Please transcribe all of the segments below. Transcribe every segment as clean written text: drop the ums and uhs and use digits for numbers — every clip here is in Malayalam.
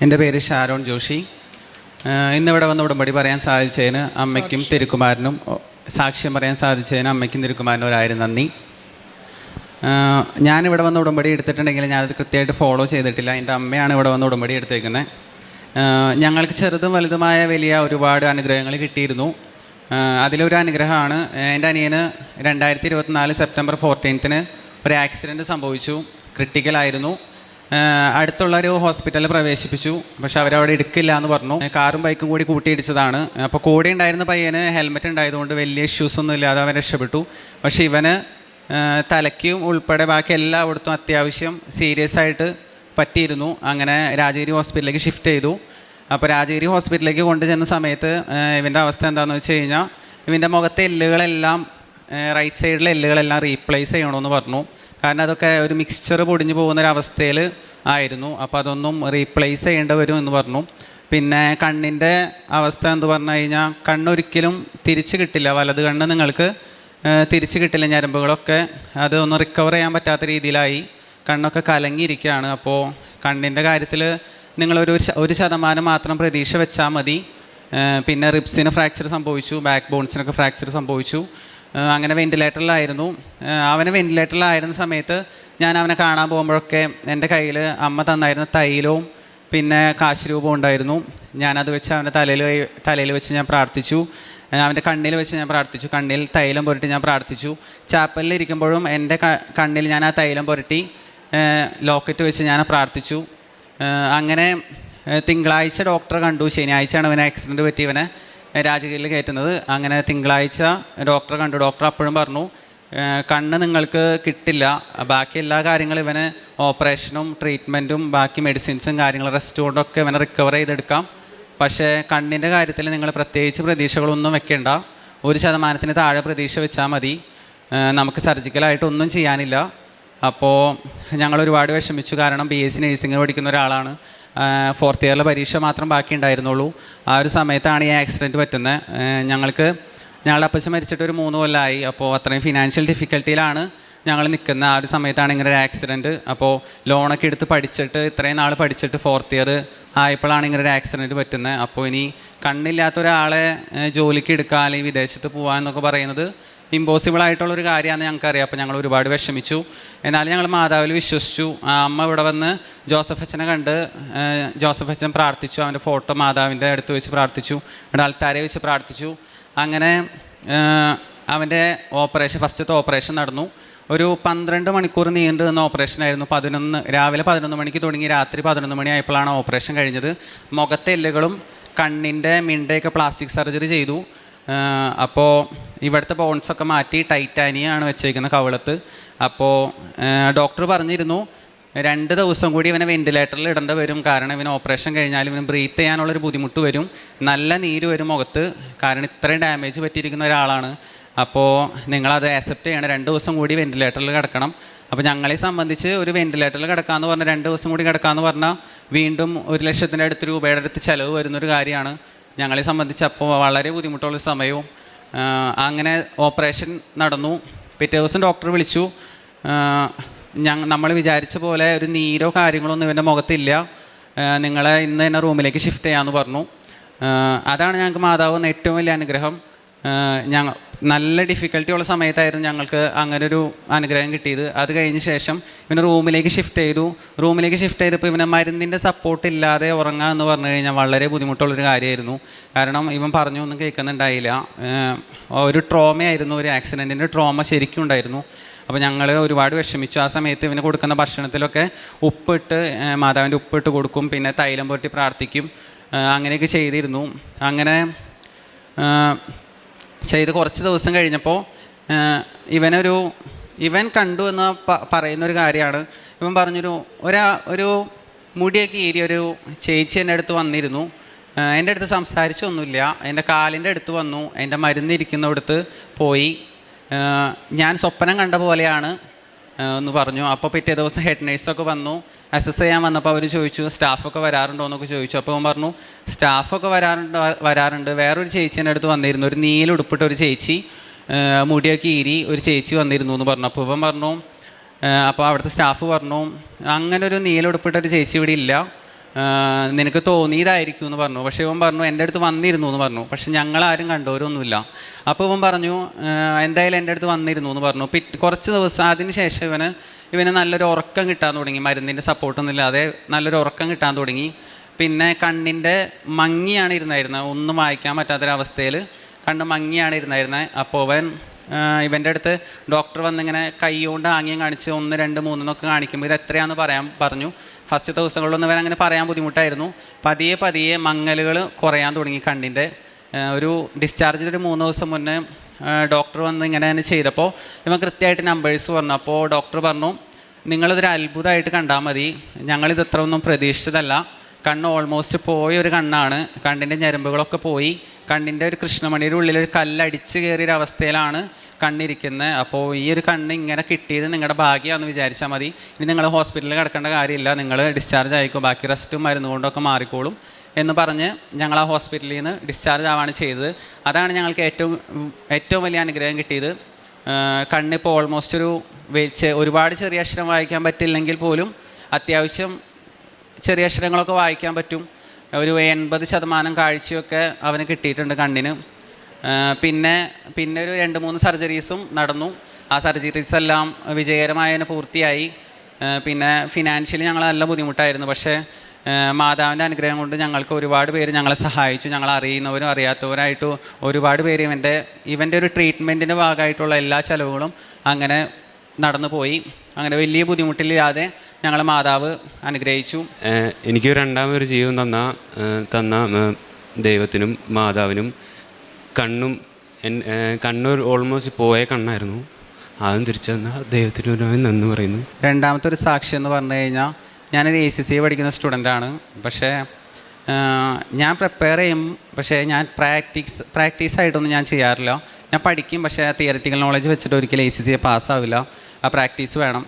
എൻ്റെ പേര് ഷാരോൺ ജോഷി. ഇന്നിവിടെ വന്ന് ഉടമ്പടി പറയാൻ സാധിച്ചതിന് അമ്മയ്ക്കും തിരുക്കുമാരനും, സാക്ഷ്യം പറയാൻ സാധിച്ചതിന് അമ്മയ്ക്കും തിരുക്കുമാരനും ഒരായിരം നന്ദി. ഞാനിവിടെ വന്ന് ഉടമ്പടി എടുത്തിട്ടുണ്ടെങ്കിൽ ഞാനത് കൃത്യമായിട്ട് ഫോളോ ചെയ്തിട്ടില്ല. എൻ്റെ അമ്മയാണ് ഇവിടെ വന്ന് ഉടമ്പടി എടുത്തേക്കുന്നത്. ഞങ്ങൾക്ക് ചെറുതും വലുതുമായ വലിയ ഒരുപാട് അനുഗ്രഹങ്ങൾ കിട്ടിയിരുന്നു. അതിലൊരു അനുഗ്രഹമാണ് എൻ്റെ അനിയന് 2024 സെപ്റ്റംബർ 14 ഒരു ആക്സിഡൻറ്റ് സംഭവിച്ചു. ക്രിട്ടിക്കലായിരുന്നു. അടുത്തുള്ളൊരു ഹോസ്പിറ്റലിൽ പ്രവേശിപ്പിച്ചു. പക്ഷെ അവരവിടെ എടുക്കില്ല എന്ന് പറഞ്ഞു. കാറും ബൈക്കും കൂടി കൂട്ടിയിടിച്ചതാണ്. അപ്പോൾ കൂടെ ഉണ്ടായിരുന്ന പയ്യന് ഹെൽമെറ്റ് ഉണ്ടായതുകൊണ്ട് വലിയ ഇഷ്യൂസൊന്നും ഇല്ലാതെ അവൻ രക്ഷപ്പെട്ടു. പക്ഷേ ഇവന് തലയ്ക്കും ഉൾപ്പെടെ ബാക്കി എല്ലായിടത്തും അത്യാവശ്യം സീരിയസ് ആയിട്ട് പറ്റിയിരുന്നു. അങ്ങനെ രാജഗിരി ഹോസ്പിറ്റലിലേക്ക് ഷിഫ്റ്റ് ചെയ്തു. അപ്പോൾ രാജഗിരി ഹോസ്പിറ്റലിലേക്ക് കൊണ്ടുചെന്ന സമയത്ത് ഇവൻ്റെ അവസ്ഥ എന്താണെന്ന് വെച്ച് കഴിഞ്ഞാൽ ഇവൻ്റെ മുഖത്തെ എല്ലുകളെല്ലാം, റൈറ്റ് സൈഡിലെ എല്ലുകളെല്ലാം റീപ്ലേസ് ചെയ്യണമെന്ന് പറഞ്ഞു. കാരണം അതൊക്കെ ഒരു മിക്സ്ചർ പൊടിഞ്ഞു പോകുന്നൊരവസ്ഥയിൽ ആയിരുന്നു. അപ്പോൾ അതൊന്നും റീപ്ലേസ് ചെയ്യേണ്ടി വരും എന്ന് പറഞ്ഞു. പിന്നെ കണ്ണിൻ്റെ അവസ്ഥ എന്ന് പറഞ്ഞു കഴിഞ്ഞാൽ കണ്ണൊരിക്കലും തിരിച്ച് കിട്ടില്ല. വലത് കണ്ണ് നിങ്ങൾക്ക് തിരിച്ച് കിട്ടില്ല. ഞരമ്പുകളൊക്കെ അതൊന്നും റിക്കവർ ചെയ്യാൻ പറ്റാത്ത രീതിയിലായി. കണ്ണൊക്കെ കലങ്ങിയിരിക്കുകയാണ്. അപ്പോൾ കണ്ണിൻ്റെ കാര്യത്തിൽ നിങ്ങളൊരു 1% മാത്രം പ്രതീക്ഷ വെച്ചാൽ മതി. പിന്നെ റിബ്സിന് ഫ്രാക്ചർ സംഭവിച്ചു, ബാക്ക് ബോൺസിനൊക്കെ ഫ്രാക്ചർ സംഭവിച്ചു. അങ്ങനെ വെൻറ്റിലേറ്ററിലായിരുന്നു. അവന് വെൻറ്റിലേറ്ററിലായിരുന്ന സമയത്ത് ഞാൻ അവനെ കാണാൻ പോകുമ്പോഴൊക്കെ എൻ്റെ കയ്യിൽ അമ്മ തന്നായിരുന്ന തൈലവും പിന്നെ കാശ് രൂപവും ഉണ്ടായിരുന്നു. ഞാനത് വെച്ച് അവൻ്റെ തലയിൽ വെച്ച് ഞാൻ പ്രാർത്ഥിച്ചു. അവൻ്റെ കണ്ണിൽ വെച്ച് ഞാൻ പ്രാർത്ഥിച്ചു. കണ്ണിൽ തൈലം പുരട്ടി ഞാൻ പ്രാർത്ഥിച്ചു. ചാപ്പലിൽ ഇരിക്കുമ്പോഴും എൻ്റെ കണ്ണിൽ ഞാൻ ആ തൈലം പുരട്ടി ലോക്കറ്റ് വെച്ച് ഞാൻ പ്രാർത്ഥിച്ചു. അങ്ങനെ തിങ്കളാഴ്ച ഡോക്ടറെ കണ്ടു. ശനിയാഴ്ചയാണ് ഇവനെ ആക്സിഡൻറ്റ് പറ്റി ഇവനെ രാജഗിരിയിൽ കയറ്റുന്നത്. അങ്ങനെ തിങ്കളാഴ്ച ഡോക്ടറെ കണ്ടു. ഡോക്ടർ അപ്പോഴും പറഞ്ഞു കണ്ണ് നിങ്ങൾക്ക് കിട്ടില്ല. ബാക്കി എല്ലാ കാര്യങ്ങളും ഇവന് ഓപ്പറേഷനും ട്രീറ്റ്മെൻറ്റും ബാക്കി മെഡിസിൻസും കാര്യങ്ങളും റെസ്റ്റ് കൊണ്ടൊക്കെ ഇവനെ റിക്കവർ ചെയ്തെടുക്കാം. പക്ഷേ കണ്ണിൻ്റെ കാര്യത്തിൽ നിങ്ങൾ പ്രത്യേകിച്ച് പ്രതീക്ഷകളൊന്നും വെക്കേണ്ട. 1% താഴെ പ്രതീക്ഷ വെച്ചാൽ മതി. നമുക്ക് സർജിക്കലായിട്ടൊന്നും ചെയ്യാനില്ല. അപ്പോൾ ഞങ്ങൾ ഒരുപാട് വിഷമിച്ചു. കാരണം BSc നഴ്സിംഗ് പഠിക്കുന്ന ഒരാളാണ്. 4th ഇയറിലെ പരീക്ഷ മാത്രം ബാക്കി ഉണ്ടായിരുന്നുള്ളൂ. ആ ഒരു സമയത്താണ് ഈ ആക്സിഡൻറ്റ് പറ്റുന്നത്. ഞങ്ങളുടെ അപ്പച്ചൻ മരിച്ചിട്ട് ഒരു 3 കൊല്ലമായി. അപ്പോൾ അത്രയും ഫിനാൻഷ്യൽ ഡിഫിക്കൽട്ടിയിലാണ് ഞങ്ങൾ നിൽക്കുന്നത്. ആ ഒരു സമയത്താണ് ഇങ്ങനെ ഒരു ആക്സിഡൻറ്റ്. അപ്പോൾ ലോണൊക്കെ എടുത്ത് പഠിച്ചിട്ട് ഇത്രയും നാൾ പഠിച്ചിട്ട് 4th ഇയർ ആയപ്പോഴാണ് ഇങ്ങനെ ഒരു ആക്സിഡൻറ്റ് പറ്റുന്നത്. അപ്പോൾ ഇനി കണ്ണില്ലാത്ത ഒരാളെ ജോലിക്ക് എടുക്കുക അല്ലെങ്കിൽ വിദേശത്ത് പോകുക എന്നൊക്കെ പറയുന്നത് ഇമ്പോസിബിൾ ആയിട്ടുള്ളൊരു കാര്യമാണെന്ന് ഞങ്ങൾക്കറിയാം. അപ്പോൾ ഞങ്ങൾ ഒരുപാട് വിഷമിച്ചു. എന്നാലും ഞങ്ങൾ മാതാവിൽ വിശ്വസിച്ചു. അമ്മ ഇവിടെ വന്ന് ജോസഫ് അച്ഛനെ കണ്ട് ജോസഫ് അച്ഛൻ പ്രാർത്ഥിച്ചു. അവൻ്റെ ഫോട്ടോ മാതാവിൻ്റെ അടുത്ത് വെച്ച് പ്രാർത്ഥിച്ചു. ഇവിടെ ആൾത്താരെ വെച്ച് പ്രാർത്ഥിച്ചു. അങ്ങനെ അവൻ്റെ ഫസ്റ്റത്തെ ഓപ്പറേഷൻ നടന്നു. ഒരു 12 മണിക്കൂർ നീണ്ടു നിന്ന ഓപ്പറേഷനായിരുന്നു. രാവിലെ 11 മണിക്ക് തുടങ്ങി രാത്രി 11 മണി ആയപ്പോഴാണ് ഓപ്പറേഷൻ കഴിഞ്ഞത്. മുഖത്തെ എല്ലുകളും കണ്ണിൻ്റെ മിണ്ടയൊക്കെ പ്ലാസ്റ്റിക് സർജറി ചെയ്തു. അപ്പോൾ ഇവിടുത്തെ ബോൺസൊക്കെ മാറ്റി ടൈറ്റാനിയാണ് വെച്ചേക്കുന്നത് കവിളത്ത്. അപ്പോൾ ഡോക്ടർ പറഞ്ഞിരുന്നു 2 ദിവസം കൂടി ഇവനെ വെൻറ്റിലേറ്ററിൽ ഇടേണ്ടി വരും. കാരണം ഇവന് ഓപ്പറേഷൻ കഴിഞ്ഞാൽ ഇവന് ബ്രീത്ത് ചെയ്യാനുള്ളൊരു ബുദ്ധിമുട്ട് വരും, നല്ല നീര് വരും മുഖത്ത്. കാരണം ഇത്രയും ഡാമേജ് പറ്റിയിരിക്കുന്ന ഒരാളാണ്. അപ്പോൾ നിങ്ങളത് ആക്സെപ്റ്റ് ചെയ്യണം. 2 ദിവസം കൂടി വെൻറ്റിലേറ്ററിൽ കിടക്കണം. അപ്പോൾ ഞങ്ങളെ സംബന്ധിച്ച് ഒരു വെൻറ്റിലേറ്ററിൽ കിടക്കാമെന്ന് പറഞ്ഞാൽ 2 ദിവസം കൂടി കിടക്കാമെന്ന് പറഞ്ഞാൽ വീണ്ടും 1 ലക്ഷത്തിൻ്റെ അടുത്ത് രൂപയുടെ അടുത്ത് ചിലവ് വരുന്നൊരു കാര്യമാണ് ഞങ്ങളെ സംബന്ധിച്ച്. അപ്പോൾ വളരെ ബുദ്ധിമുട്ടുള്ള സമയവും. അങ്ങനെ ഓപ്പറേഷൻ നടന്നു. പിറ്റേ ദിവസം ഡോക്ടർ വിളിച്ചു. നമ്മൾ വിചാരിച്ച പോലെ ഒരു നീരോ കാര്യങ്ങളൊന്നും ഇവൻ്റെ മുഖത്തില്ല, നിങ്ങളെ ഇന്ന് തന്നെ റൂമിലേക്ക് ഷിഫ്റ്റ് ചെയ്യാമെന്ന് പറഞ്ഞു. അതാണ് ഞങ്ങൾക്ക് മാതാവ് തന്ന ഏറ്റവും വലിയ അനുഗ്രഹം. നല്ല ഡിഫിക്കൽട്ടി ഉള്ള സമയത്തായിരുന്നു ഞങ്ങൾക്ക് അങ്ങനൊരു അനുഗ്രഹം കിട്ടിയത്. അത് കഴിഞ്ഞ ശേഷം ഇവനെ റൂമിലേക്ക് ഷിഫ്റ്റ് ചെയ്തു. റൂമിലേക്ക് ഷിഫ്റ്റ് ചെയ്തപ്പോൾ ഇവനെ മരുന്നിൻ്റെ സപ്പോർട്ട് ഇല്ലാതെ ഉറങ്ങുക എന്ന് പറഞ്ഞു കഴിഞ്ഞാൽ വളരെ ബുദ്ധിമുട്ടുള്ളൊരു കാര്യമായിരുന്നു. കാരണം ഇവൻ ഒന്നും കേൾക്കുന്നുണ്ടായില്ല. ഒരു ട്രോമയായിരുന്നു, ഒരു ആക്സിഡൻറ്റിൻ്റെ ട്രോമ ശരിക്കും ഉണ്ടായിരുന്നു. അപ്പോൾ ഞങ്ങൾ ഒരുപാട് വിഷമിച്ചു. ആ സമയത്ത് ഇവന് കൊടുക്കുന്ന ഭക്ഷണത്തിലൊക്കെ ഉപ്പിട്ട്, മാതാവിൻ്റെ ഉപ്പിട്ട് കൊടുക്കും, പിന്നെ തൈലം പുരട്ടി പ്രാർത്ഥിക്കും, അങ്ങനെയൊക്കെ ചെയ്തിരുന്നു. അങ്ങനെ ചെയ്ത് കുറച്ച് ദിവസം കഴിഞ്ഞപ്പോൾ ഇവൻ കണ്ടു എന്ന് പറയുന്നൊരു കാര്യമാണ്. ഇവൻ പറഞ്ഞൊരു ഒരു മുടിയൊക്കെ ഏരി ഒരു ചേച്ചി എൻ്റെ അടുത്ത് വന്നിരുന്നു. എൻ്റെ അടുത്ത് സംസാരിച്ചൊന്നുമില്ല. എൻ്റെ കാലിൻ്റെ അടുത്ത് വന്നു, എൻ്റെ മരുന്നിരിക്കുന്നിടത്ത് പോയി. ഞാൻ സ്വപ്നം കണ്ട പോലെയാണ് എന്ന് പറഞ്ഞു. അപ്പോൾ പിറ്റേ ദിവസം ഹെഡ് നേഴ്സൊക്കെ വന്നു. അസസ് ചെയ്യാൻ വന്നപ്പോൾ അവർ ചോദിച്ചു സ്റ്റാഫൊക്കെ വരാറുണ്ടോ എന്നൊക്കെ ചോദിച്ചു. അപ്പോൾ അവൻ പറഞ്ഞു സ്റ്റാഫൊക്കെ വരാറുണ്ട്. വേറൊരു ചേച്ചി എൻ്റെ അടുത്ത് വന്നിരുന്നു, ഒരു നീലുടുപ്പിട്ട ഒരു ചേച്ചി, മുടിയൊക്കെ ഈരി ഒരു ചേച്ചി വന്നിരുന്നു എന്ന് പറഞ്ഞു. അപ്പോൾ ഇവൻ പറഞ്ഞു, അപ്പോൾ അവിടുത്തെ സ്റ്റാഫ് പറഞ്ഞു അങ്ങനെ ഒരു നീലുടുപ്പിട്ട ഒരു ചേച്ചി ഇവിടെ ഇല്ല, നിനക്ക് തോന്നിയതായിരിക്കും എന്ന് പറഞ്ഞു. പക്ഷേ ഇവൻ പറഞ്ഞു എൻ്റെ അടുത്ത് വന്നിരുന്നു എന്ന് പറഞ്ഞു. പക്ഷെ ഞങ്ങളാരും കണ്ടവരൊന്നുമില്ല. അപ്പോൾ ഇവൻ പറഞ്ഞു എന്തായാലും എൻ്റെ അടുത്ത് വന്നിരുന്നു എന്ന് പറഞ്ഞു. കുറച്ച് ദിവസം അതിന് ശേഷം ഇവന് നല്ലൊരു ഉറക്കം കിട്ടാൻ തുടങ്ങി. മരുന്നിൻ്റെ സപ്പോർട്ടൊന്നും ഇല്ലാതെ നല്ലൊരു ഉറക്കം കിട്ടാൻ തുടങ്ങി. പിന്നെ കണ്ണിൻ്റെ മങ്ങിയാണ് ഇരുന്നായിരുന്നത്. ഒന്നും വായിക്കാൻ പറ്റാത്തൊരവസ്ഥയിൽ കണ്ണ് മങ്ങിയാണ് ഇരുന്നായിരുന്നത്. അപ്പോൾ ഇവൻ്റെ അടുത്ത് ഡോക്ടർ വന്നിങ്ങനെ കൈ കൊണ്ട് ആംഗ്യം കാണിച്ച് 1 2 3 എന്നൊക്കെ കാണിക്കുമ്പോൾ ഇത് എത്രയാണെന്ന് പറഞ്ഞു. ഫസ്റ്റ് ദിവസങ്ങളിലൊന്നും ഇവൻ അങ്ങനെ പറയാൻ ബുദ്ധിമുട്ടായിരുന്നു. പതിയെ മങ്ങലുകൾ കുറയാൻ തുടങ്ങി കണ്ണിൻ്റെ. ഒരു ഡിസ്ചാർജിൽ ഒരു 3 ദിവസം മുന്നേ ഡോക്ടർ വന്ന് ഇങ്ങനെ തന്നെ ചെയ്തപ്പോൾ ഇവൻ കൃത്യമായിട്ട് നമ്പേഴ്സ് പറഞ്ഞു. അപ്പോൾ ഡോക്ടർ പറഞ്ഞു നിങ്ങളിതൊരു അത്ഭുതമായിട്ട് കണ്ടാൽ മതി, ഞങ്ങളിത് ഇത്ര ഒന്നും പ്രതീക്ഷിച്ചതല്ല. കണ്ണ് ഓൾമോസ്റ്റ് പോയൊരു കണ്ണാണ്, കണ്ണിൻ്റെ ഞരമ്പുകളൊക്കെ പോയി, കണ്ണിൻ്റെ ഒരു കൃഷ്ണമണിയുടെ ഉള്ളിലൊരു കല്ലടിച്ച് കയറിയൊരവസ്ഥയിലാണ് കണ്ണിരിക്കുന്നത്. അപ്പോൾ ഈ ഒരു കണ്ണ് ഇങ്ങനെ കിട്ടിയത് നിങ്ങളുടെ ഭാഗ്യമാണെന്ന് വിചാരിച്ചാൽ മതി. ഇനി നിങ്ങൾ ഹോസ്പിറ്റലിൽ കിടക്കേണ്ട കാര്യമില്ല, നിങ്ങൾ ഡിസ്ചാർജ് ആയിക്കോ, ബാക്കി റെസ്റ്റും മരുന്ന് കൊണ്ടൊക്കെ മാറിക്കോളും എന്ന് പറഞ്ഞ് ഞങ്ങൾ ആ ഹോസ്പിറ്റലിൽ നിന്ന് ഡിസ്ചാർജ് ആവാണ് ചെയ്തത്. അതാണ് ഞങ്ങൾക്ക് ഏറ്റവും വലിയ അനുഗ്രഹം കിട്ടിയത്. കണ്ണിപ്പോൾ ഓൾമോസ്റ്റ് ഒരുപാട് ചെറിയ അക്ഷരം വായിക്കാൻ പറ്റില്ലെങ്കിൽ പോലും അത്യാവശ്യം ചെറിയ അക്ഷരങ്ങളൊക്കെ വായിക്കാൻ പറ്റും. ഒരു 80% കാഴ്ചയൊക്കെ അവന് കിട്ടിയിട്ടുണ്ട് കണ്ണിന്. പിന്നെ ഒരു 2-3 സർജറീസും നടന്നു. ആ സർജറീസ് എല്ലാം വിജയകരമായി പൂർത്തിയായി. പിന്നെ ഫിനാൻഷ്യലി ഞങ്ങൾ നല്ല ബുദ്ധിമുട്ടായിരുന്നു. പക്ഷേ മാതാവിൻ്റെ അനുഗ്രഹം കൊണ്ട് ഞങ്ങൾക്ക് ഒരുപാട് പേര് ഞങ്ങളെ സഹായിച്ചു. ഞങ്ങൾ അറിയുന്നവരും അറിയാത്തവരായിട്ട് ഒരുപാട് പേര് ഇവൻ്റെ ഒരു ട്രീറ്റ്മെൻറ്റിൻ്റെ ഭാഗമായിട്ടുള്ള എല്ലാ ചിലവുകളും അങ്ങനെ നടന്നു പോയി. അങ്ങനെ വലിയ ബുദ്ധിമുട്ടില്ലാതെ ഞങ്ങളെ മാതാവ് അനുഗ്രഹിച്ചു. എനിക്ക് രണ്ടാമതൊരു ജീവൻ തന്ന ദൈവത്തിനും മാതാവിനും കണ്ണൂർ ഓൾമോസ്റ്റ് പോയ കണ്ണായിരുന്നു. അതും തിരിച്ചു തന്ന ദൈവത്തിനും നന്ദി പറയുന്നു. രണ്ടാമത്തെ ഒരു സാക്ഷി എന്ന് പറഞ്ഞു കഴിഞ്ഞാൽ ഞാനൊരു ACC പഠിക്കുന്ന സ്റ്റുഡൻ്റാണ്. പക്ഷേ ഞാൻ പ്രിപ്പയർ ചെയ്യും, പക്ഷേ ഞാൻ പ്രാക്ടീസായിട്ടൊന്നും ഞാൻ ചെയ്യാറില്ല. ഞാൻ പഠിക്കും, പക്ഷേ തിയറിറ്റിക്കൽ നോളജ് വെച്ചിട്ട് ഒരിക്കലും ACC പാസ്സാവില്ല. ആ പ്രാക്ടീസ് വേണം.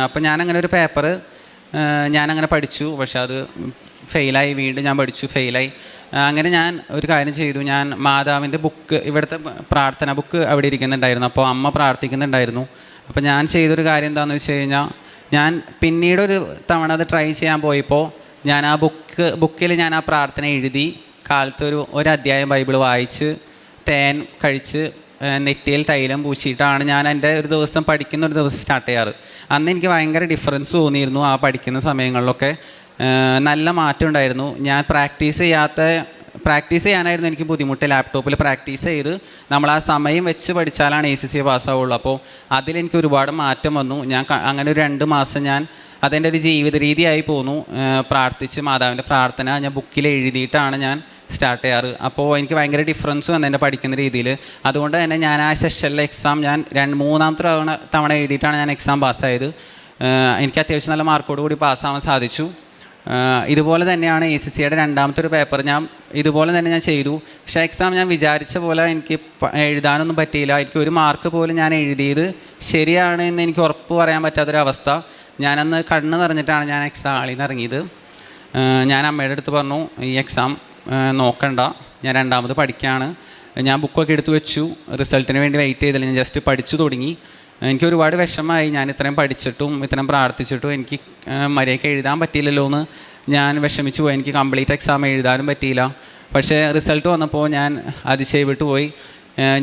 അപ്പോൾ ഞാനങ്ങനെ ഒരു പേപ്പർ ഞാനങ്ങനെ പഠിച്ചു, പക്ഷേ അത് ഫെയിലായി. വീണ്ടും ഞാൻ പഠിച്ചു, ഫെയിലായി. അങ്ങനെ ഞാൻ ഒരു കാര്യം ചെയ്തു. ഞാൻ മാതാവിൻ്റെ ബുക്ക്, ഇവിടുത്തെ പ്രാർത്ഥന ബുക്ക് അവിടെ ഇരിക്കുന്നുണ്ടായിരുന്നു. അപ്പോൾ അമ്മ പ്രാർത്ഥിക്കുന്നുണ്ടായിരുന്നു. അപ്പോൾ ഞാൻ ചെയ്തൊരു കാര്യം എന്താണെന്ന് വെച്ച് കഴിഞ്ഞാൽ, ഞാൻ പിന്നീടൊരു തവണ അത് ട്രൈ ചെയ്യാൻ പോയപ്പോൾ ഞാൻ ആ ബുക്കിൽ ഞാൻ ആ പ്രാർത്ഥന എഴുതി. കാലത്ത് ഒരു അധ്യായം ബൈബിൾ വായിച്ച് തേൻ കഴിച്ച് നെറ്റിയിൽ തൈലം പൂശിയിട്ടാണ് ഞാൻ എൻ്റെ ഒരു ദിവസം സ്റ്റാർട്ട് ചെയ്യാറ്. അന്ന് എനിക്ക് ഭയങ്കര ഡിഫറൻസ് തോന്നിയിരുന്നു. ആ പഠിക്കുന്ന സമയങ്ങളിലൊക്കെ നല്ല മാറ്റം ഉണ്ടായിരുന്നു. ഞാൻ പ്രാക്ടീസ് ചെയ്യാനായിരുന്നു എനിക്ക് ബുദ്ധിമുട്ട്. ലാപ്ടോപ്പിൽ പ്രാക്ടീസ് ചെയ്ത് നമ്മൾ ആ സമയം വെച്ച് പഠിച്ചാലാണ് ACC പാസ്സാവുള്ളൂ. അപ്പോൾ അതിലെനിക്ക് ഒരുപാട് മാറ്റം വന്നു. ഞാൻ അങ്ങനെ ഒരു 2 മാസം അതെൻ്റെ ഒരു ജീവിത രീതിയായി പോന്നു. പ്രാർത്ഥിച്ച് മാതാവിൻ്റെ പ്രാർത്ഥന ഞാൻ ബുക്കിൽ എഴുതിയിട്ടാണ് ഞാൻ സ്റ്റാർട്ട് ചെയ്യാറ്. അപ്പോൾ എനിക്ക് ഭയങ്കര ഡിഫറൻസ് വന്നു എൻ്റെ പഠിക്കുന്ന രീതിയിൽ. അതുകൊണ്ട് തന്നെ ഞാൻ ആ സെഷനിലെ എക്സാം ഞാൻ 3-ാമത്തെ തവണ എഴുതിയിട്ടാണ് ഞാൻ എക്സാം പാസ്സായത്. എനിക്ക് അത്യാവശ്യം നല്ല മാർക്കോട് കൂടി പാസ്സാവാൻ സാധിച്ചു. ഇതുപോലെ തന്നെയാണ് ACCയുടെ രണ്ടാമത്തെ ഒരു പേപ്പർ ഇതുപോലെ തന്നെ ഞാൻ ചെയ്തു. പക്ഷേ എക്സാം ഞാൻ വിചാരിച്ച പോലെ എനിക്ക് എഴുതാനൊന്നും പറ്റിയില്ല. എനിക്ക് ഒരു മാർക്ക് പോലും ഞാൻ എഴുതിയത് ശരിയാണ് എന്ന് എനിക്ക് ഉറപ്പ് പറയാൻ പറ്റാത്തൊരവസ്ഥ. ഞാനന്ന് കണ്ണ് നിറഞ്ഞിട്ടാണ് ഞാൻ എക്സാം ഹാളിൽ നിന്ന് ഇറങ്ങിയത്. ഞാൻ അമ്മയുടെ അടുത്ത് പറഞ്ഞു ഈ എക്സാം നോക്കണ്ട, ഞാൻ രണ്ടാമത് പഠിക്കുകയാണ്. ഞാൻ ബുക്കൊക്കെ എടുത്തു വെച്ചു. റിസൾട്ടിന് വേണ്ടി വെയിറ്റ് ചെയ്തില്ല, ഞാൻ ജസ്റ്റ് പഠിച്ചു തുടങ്ങി. എനിക്ക് ഒരുപാട് വിഷമമായി. ഞാൻ ഇത്രയും പഠിച്ചിട്ടും ഇത്രയും പ്രാർത്ഥിച്ചിട്ടും എനിക്ക് മര്യാദയ്ക്ക് എഴുതാൻ പറ്റിയില്ലല്ലോ എന്ന് ഞാൻ വിഷമിച്ചു പോയി. എനിക്ക് കംപ്ലീറ്റ് എക്സാം എഴുതാനും പറ്റിയില്ല. പക്ഷേ റിസൾട്ട് വന്നപ്പോൾ ഞാൻ അതിശയപ്പെട്ടു പോയി.